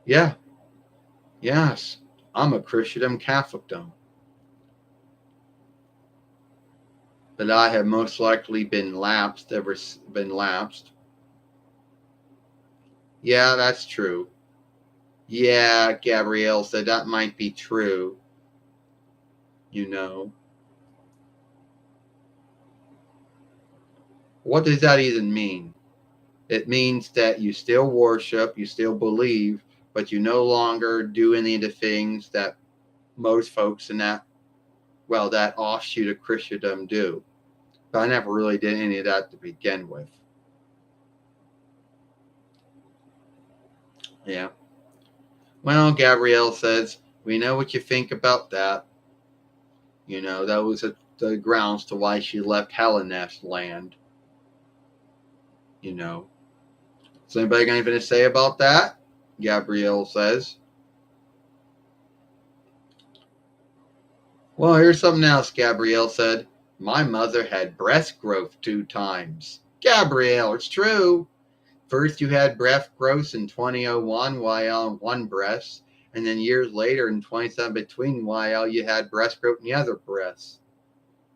Yeah. Yes. I'm a Christendom Catholicdom. But I have most likely been lapsed. Yeah, that's true. Yeah, Gabrielle said that might be true. What does that even mean? It means that you still worship, you still believe, but you no longer do any of the things that most folks in that offshoot of Christendom do. But I never really did any of that to begin with. Yeah. Well, Gabrielle says, we know what you think about that. That was the grounds to why she left Hellenist land. Is anybody got anything to say about that? Gabrielle says. Well, here's something else, Gabrielle said. My mother had breast growth 2 times. Gabrielle, it's true. First, you had breast growth in 2001 while on one breast, and then years later in 27 between while you had breast growth in the other breast.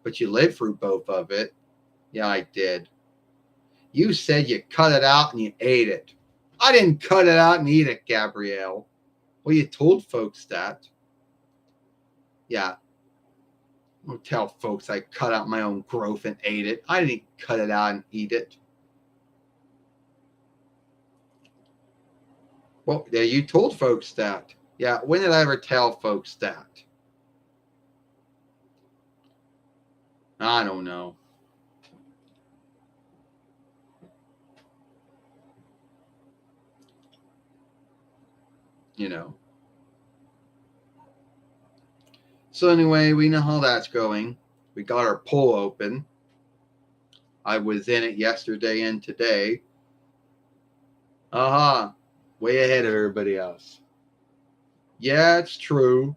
But you lived through both of it. Yeah, I did. You said you cut it out and you ate it. I didn't cut it out and eat it, Gabrielle. Well, you told folks that. Yeah. Don't tell folks I cut out my own growth and ate it. I didn't cut it out and eat it. Well, yeah, you told folks that. Yeah, when did I ever tell folks that? I don't know. So anyway, we know how that's going. We got our poll open. I was in it yesterday and today. Way ahead of everybody else. Yeah, it's true.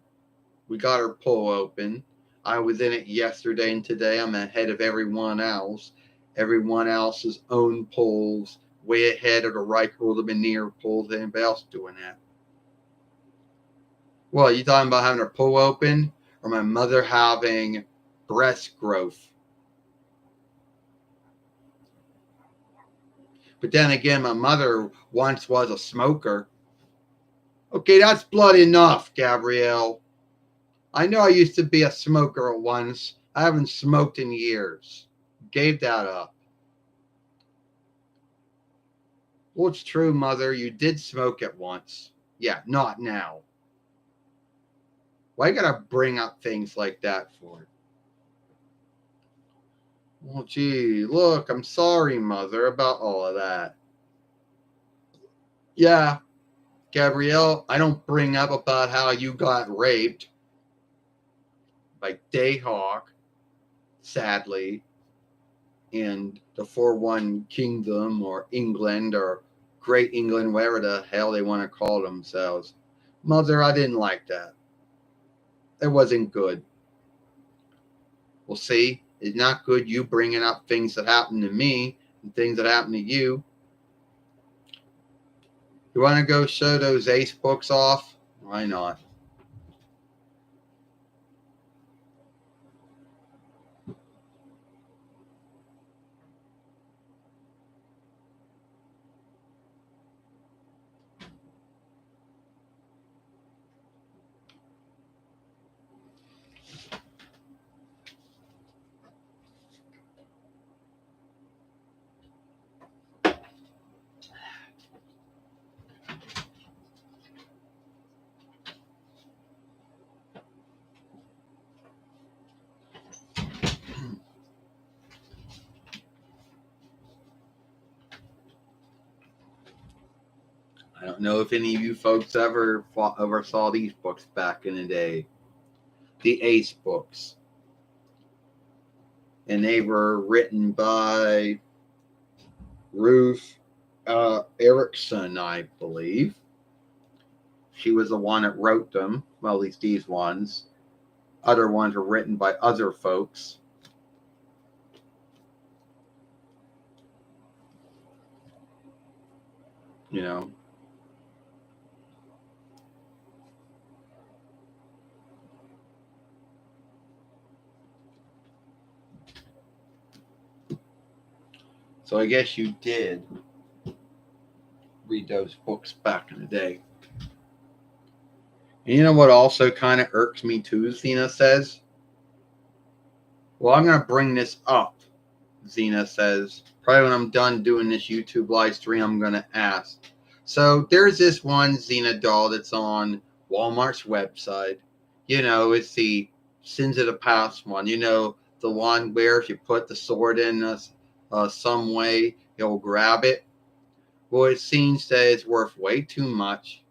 We got our poll open. I was in it yesterday and today. I'm ahead of everyone else. Everyone else's own polls, way ahead of the Reich Rudiminier polls. Anybody else doing that? Well, you talking about having a poll open, or my mother having breast growth? But then again, my mother once was a smoker. Okay, that's blood enough, Gabrielle. I know I used to be a smoker once. I haven't smoked in years. Gave that up. Well, it's true, Mother. You did smoke it once. Yeah, not now. Why you gotta bring up things like that for? Well, gee, look, I'm sorry, Mother, about all of that. Yeah, Gabrielle, I don't bring up about how you got raped by Dayhawk, sadly, and the 4-1 Kingdom or England or Great England, whatever the hell they want to call themselves. Mother, I didn't like that. It wasn't good. Well, see, it's not good you bringing up things that happened to me and things that happened to you. You want to go show those ace books off? Why not? I don't know if any of you folks ever saw these books back in the day. The ace books. And they were written by Ruth Erickson, I believe. She was the one that wrote them. Well, at least these ones. Other ones were written by other folks. You know. So I guess you did read those books back in the day. And you know what also kind of irks me too, Xena says? Well, I'm going to bring this up, Xena says. Probably when I'm done doing this YouTube live stream, I'm going to ask. So there's this one Xena doll that's on Walmart's website. You know, it's the Sins of the Past one. You know, the one where if you put the sword in some way, you'll grab it. Well, it seems that it's worth way too much.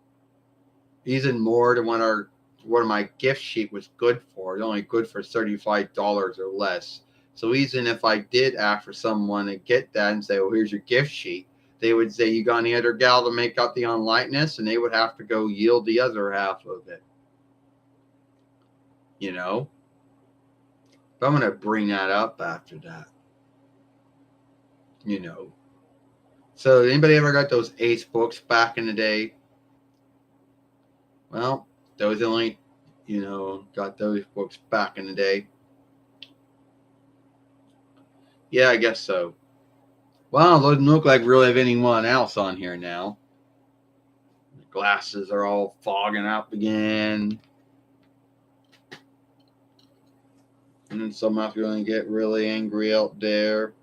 Even more than what my gift sheet was good for. It's only good for $35 or less. So even if I did ask for someone to get that and say, "Well, here's your gift sheet," they would say, "You got any other gal to make up the unlikeness?" And they would have to go yield the other half of it. You know? But I'm going to bring that up after that. You know. So anybody ever got those ace books back in the day? Well, those only, got those books back in the day. Yeah, I guess so. Well, it doesn't look like we really have anyone else on here now. The glasses are all fogging up again. And then somehow you're going to get really angry out there.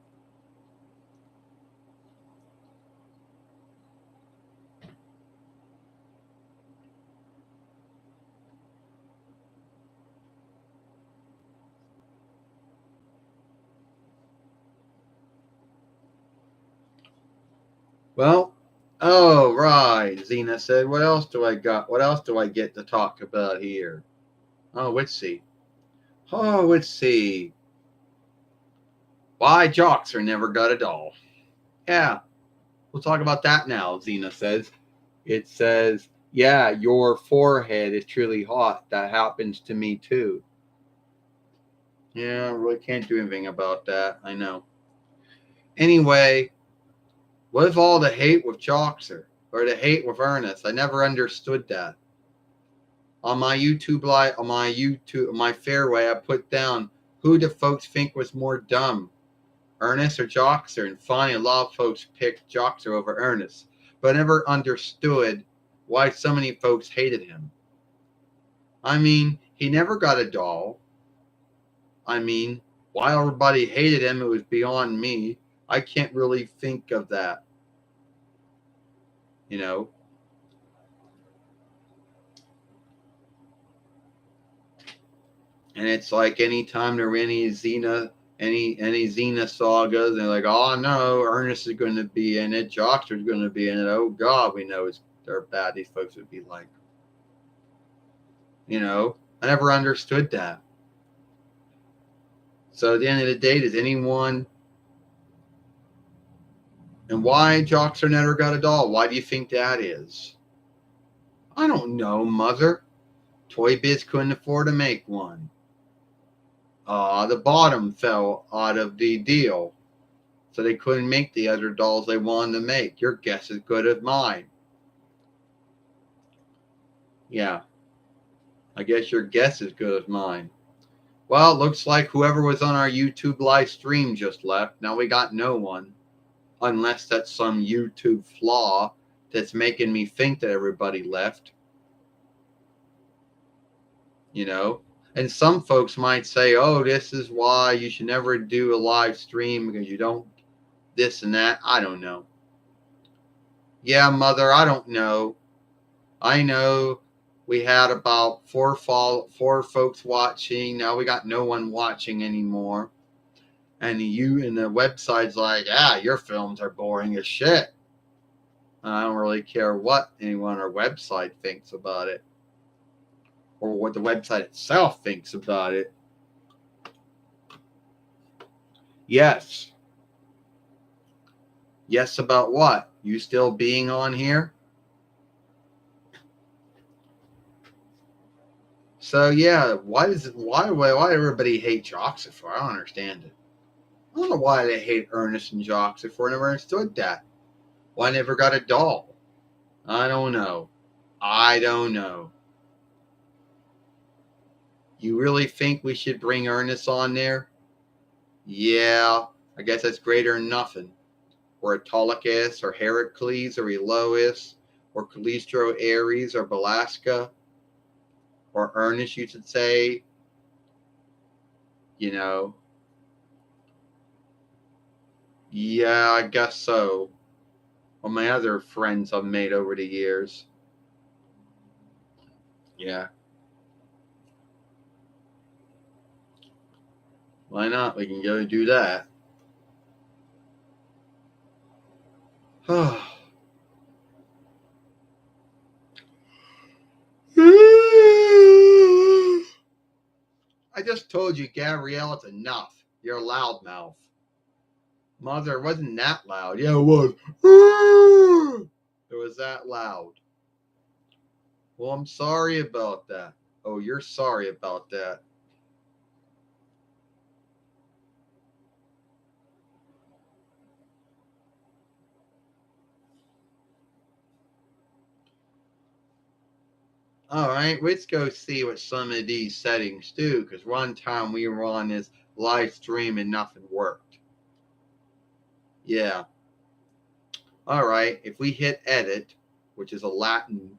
Well, oh, right. Xena said, what else do I got? What else do I get to talk about here? Oh, let's see. Why Joxer never got a doll. Yeah, we'll talk about that now, Xena says. It says, yeah, your forehead is truly hot. That happens to me too. Yeah, I really can't do anything about that. I know. Anyway, what if all the hate with Joxer or the hate with Ernest? I never understood that. On my YouTube live, on my fairway, I put down who do folks think was more dumb, Ernest or Joxer? And finally, a lot of folks picked Joxer over Ernest, but I never understood why so many folks hated him. I mean, he never got a doll. I mean, why everybody hated him, it was beyond me. I can't really think of that. You know? And it's like anytime there are any XENA sagas, they're like, oh no, Ernest is going to be in it, Joxer's going to be in it. Oh God, we know they're bad. These folks would be like, you know, I never understood that. So at the end of the day, does anyone, and why Joxer never got a doll? Why do you think that is? I don't know, mother. Toy Biz couldn't afford to make one. The bottom fell out of the deal, so they couldn't make the other dolls they wanted to make. Your guess is good as mine. Yeah, I guess your guess is good as mine. Well, it looks like whoever was on our YouTube live stream just left. Now we got no one. Unless that's some YouTube flaw that's making me think that everybody left. You know? And some folks might say, oh, this is why you should never do a live stream because you don't this and that. I don't know. Yeah, mother, I don't know. I know we had about four folks watching. Now we got no one watching anymore. And the website's like, your films are boring as shit. And I don't really care what anyone on our website thinks about it. Or what the website itself thinks about it. Yes. Yes, about what? You still being on here? So yeah, why everybody hate Joxer for? I don't understand it. I don't know why they hate Ernest and Joxer for. I never understood that. Why I never got a doll? I don't know. You really think we should bring Ernest on there? Yeah, I guess that's greater than nothing. Or Autolycus, or Heracles, or Elois, or Calistro Ares, or Belasca, or Ernest, you should say. You know, yeah, I guess so. Or my other friends I've made over the years. Yeah. Why not? We can go do that. I just told you, Gabrielle, it's enough. You're a loudmouth. Mother, it wasn't that loud. Yeah, it was. It was that loud. Well, I'm sorry about that. Oh, you're sorry about that. All right, let's go see what some of these settings do, because one time we were on this live stream and nothing worked. Yeah. All right, if we hit edit, which is a Latin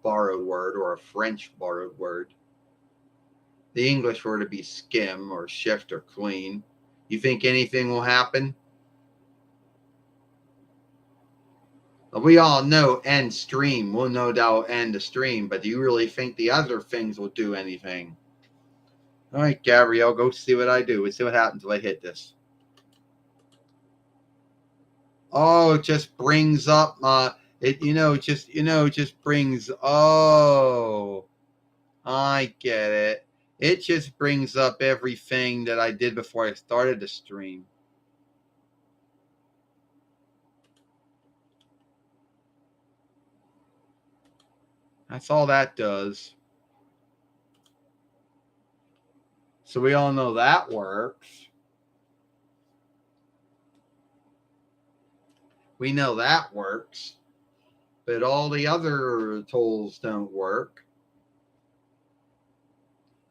borrowed word or a French borrowed word, the English word would be skim or shift or clean. You think anything will happen? We all know end stream. We'll no doubt end the stream, but do you really think the other things will do anything? All right, Gabrielle, go see what I do. Let's see what happens if I hit this. Oh, it just brings up just brings. Oh, I get it. It just brings up everything that I did before I started the stream. That's all that does. So we all know that works. We know that works. But all the other tools don't work.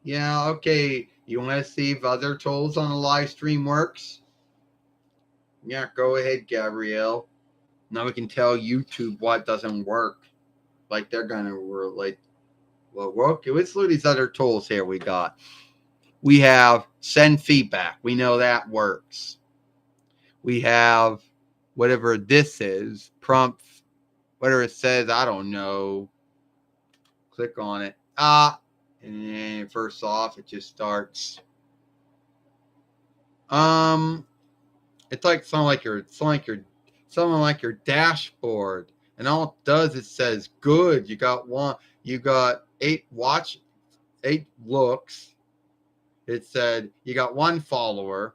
Yeah, okay. You want to see if other tools on the live stream works? Yeah, go ahead, Gabrielle. Now we can tell YouTube what doesn't work. Like they're gonna like. Well, okay. Let's look at these other tools here we got. We have send feedback. We know that works. We have whatever this is, prompt, whatever it says, I don't know. Click on it. And then first off, it just starts. It's like something like your dashboard, and all it does it says good. You got 8 looks. It said you got 1 follower,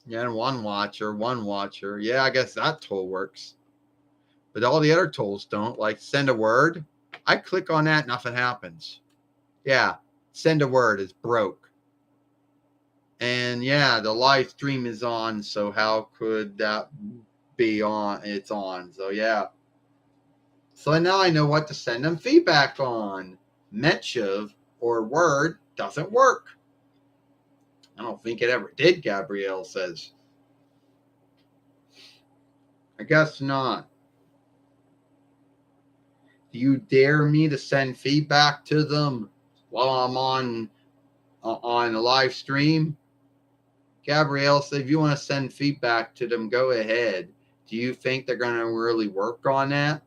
yeah, and 1 watcher. Yeah, I guess that tool works, but all the other tools don't. Like send a word. I click on that, nothing happens. Yeah, send a word is broke. And yeah, the live stream is on, so how could that be on? It's on. So yeah. So now I know what to send them feedback on. Menchiv or Word doesn't work. I don't think it ever did, Gabrielle says. I guess not. Do you dare me to send feedback to them while I'm on a live stream? Gabrielle said, if you want to send feedback to them, go ahead. Do you think they're going to really work on that?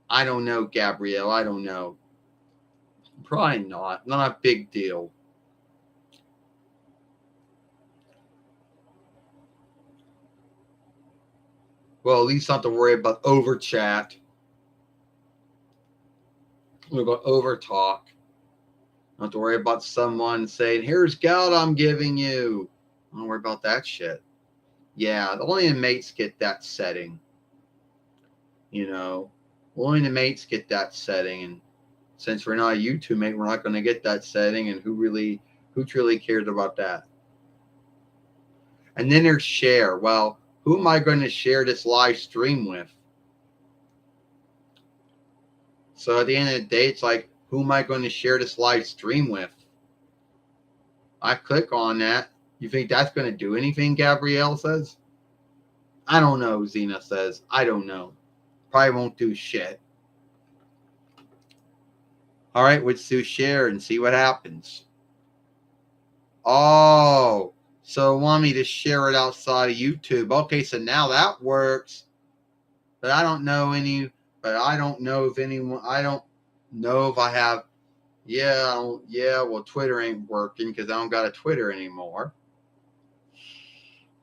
I don't know, Gabrielle. I don't know. Probably not. Not a big deal. Well, at least not have to worry about over chat. We're going to over talk. Not have to worry about someone saying, here's gout I'm giving you. I don't worry about that shit. Yeah, the only inmates get that setting. You know, only inmates get that setting. And since we're not a YouTube mate, we're not going to get that setting. And who truly cares about that? And then there's share. Well, who am I going to share this live stream with? So at the end of the day, it's like, who am I going to share this live stream with? I click on that. You think that's going to do anything, Gabrielle says? I don't know, Xena says. I don't know. Probably won't do shit. All right, let's do share and see what happens. Oh, so want me to share it outside of YouTube. Okay, so now that works. But I don't know if anyone, I don't know if I have, well, Twitter ain't working because I don't got a Twitter anymore.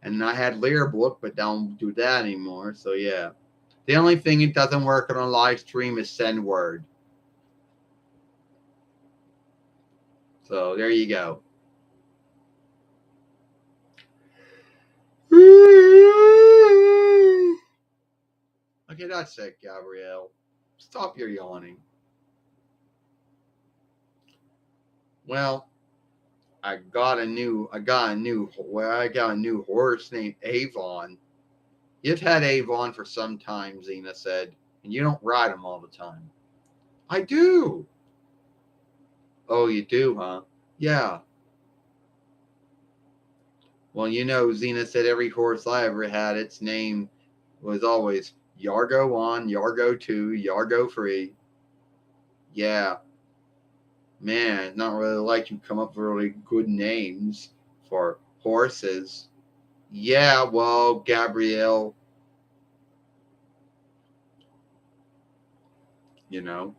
And I had Learbook, but don't do that anymore. So yeah. The only thing it doesn't work on a live stream is send word. So there you go. Okay, that's it, Gabrielle. Stop your yawning. Well, I got a new horse named Avon. You've had Avon for some time, Xena said, and you don't ride him all the time. I do. Oh, you do, huh? Yeah. Well, Xena said every horse I ever had, its name was always Yargo 1, Yargo 2, Yargo 3. Yeah. Man, not really like you come up with really good names for horses. Yeah, well, Gabrielle, you know.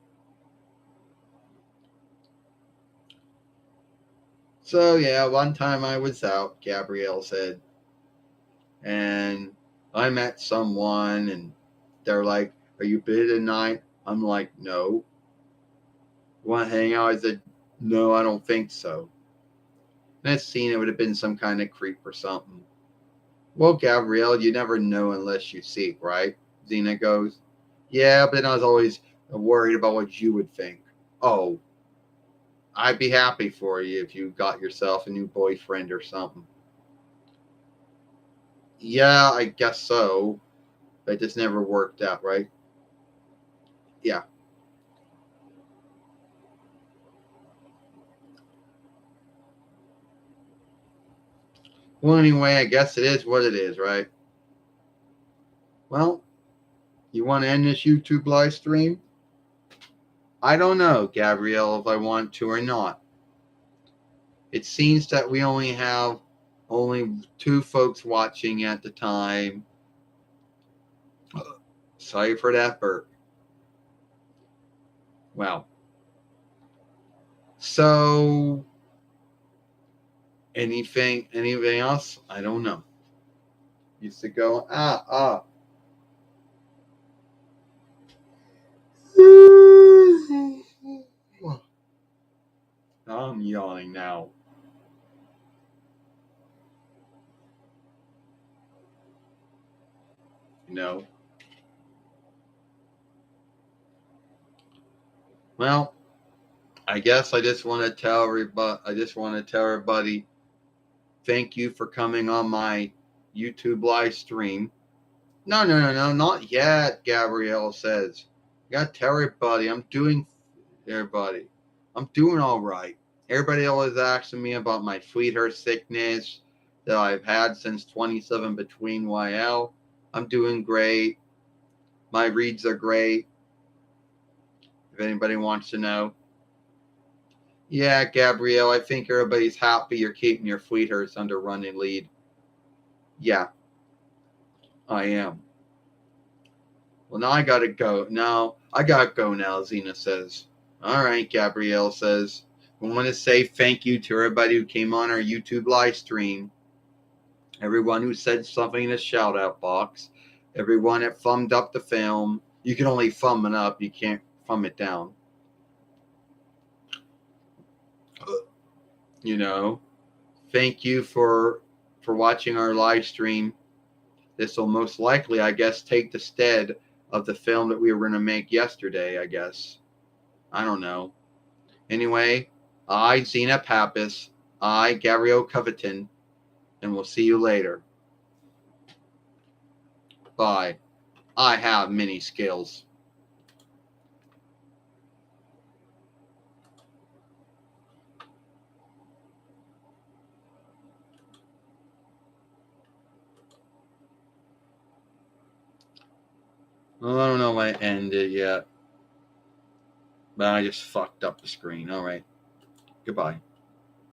So, yeah, one time I was out, Gabrielle said, and I met someone, and they're like, are you busy tonight? I'm like, no. Want to hang out? I said, no, I don't think so. Next scene, it would have been some kind of creep or something. Well, Gabrielle, you never know unless you see, right? Xena goes, yeah, but then I was always worried about what you would think. Oh, I'd be happy for you if you got yourself a new boyfriend or something. Yeah, I guess so. But it just never worked out, right? Yeah. Well, anyway, I guess it is what it is, right? Well, you want to end this YouTube live stream? I don't know, Gabrielle, if I want to or not. It seems that we only have 2 folks watching at the time. Sorry for that burp. Well, so anything else? I don't know. Used to go I'm yawning now. You know. Well, I guess I just want to tell everybody thank you for coming on my YouTube live stream. No, not yet, Gabrielle says. I gotta tell everybody I'm doing all right. Everybody always asking me about my sweetheart sickness that I've had since 27 between YL. I'm doing great. My reads are great. If anybody wants to know. Yeah, Gabrielle, I think everybody's happy you're keeping your sweethearts under running lead. Yeah, I am. Well, now I gotta go. Now, XENA says. All right, Gabrielle says. We want to say thank you to everybody who came on our YouTube live stream. Everyone who said something in the shout out box. Everyone that thumbed up the film. You can only thumb it up, you can't thumb it down. You know, thank you for watching our live stream. This will most likely, I guess, take the stead of the film that we were going to make yesterday, I guess. I don't know. Anyway, I, XENA PAPPAS, I, Gabrielle Coveton, and we'll see you later. Bye. I have many skills. Well, I don't know if I ended yet. But I just fucked up the screen. All right. Goodbye.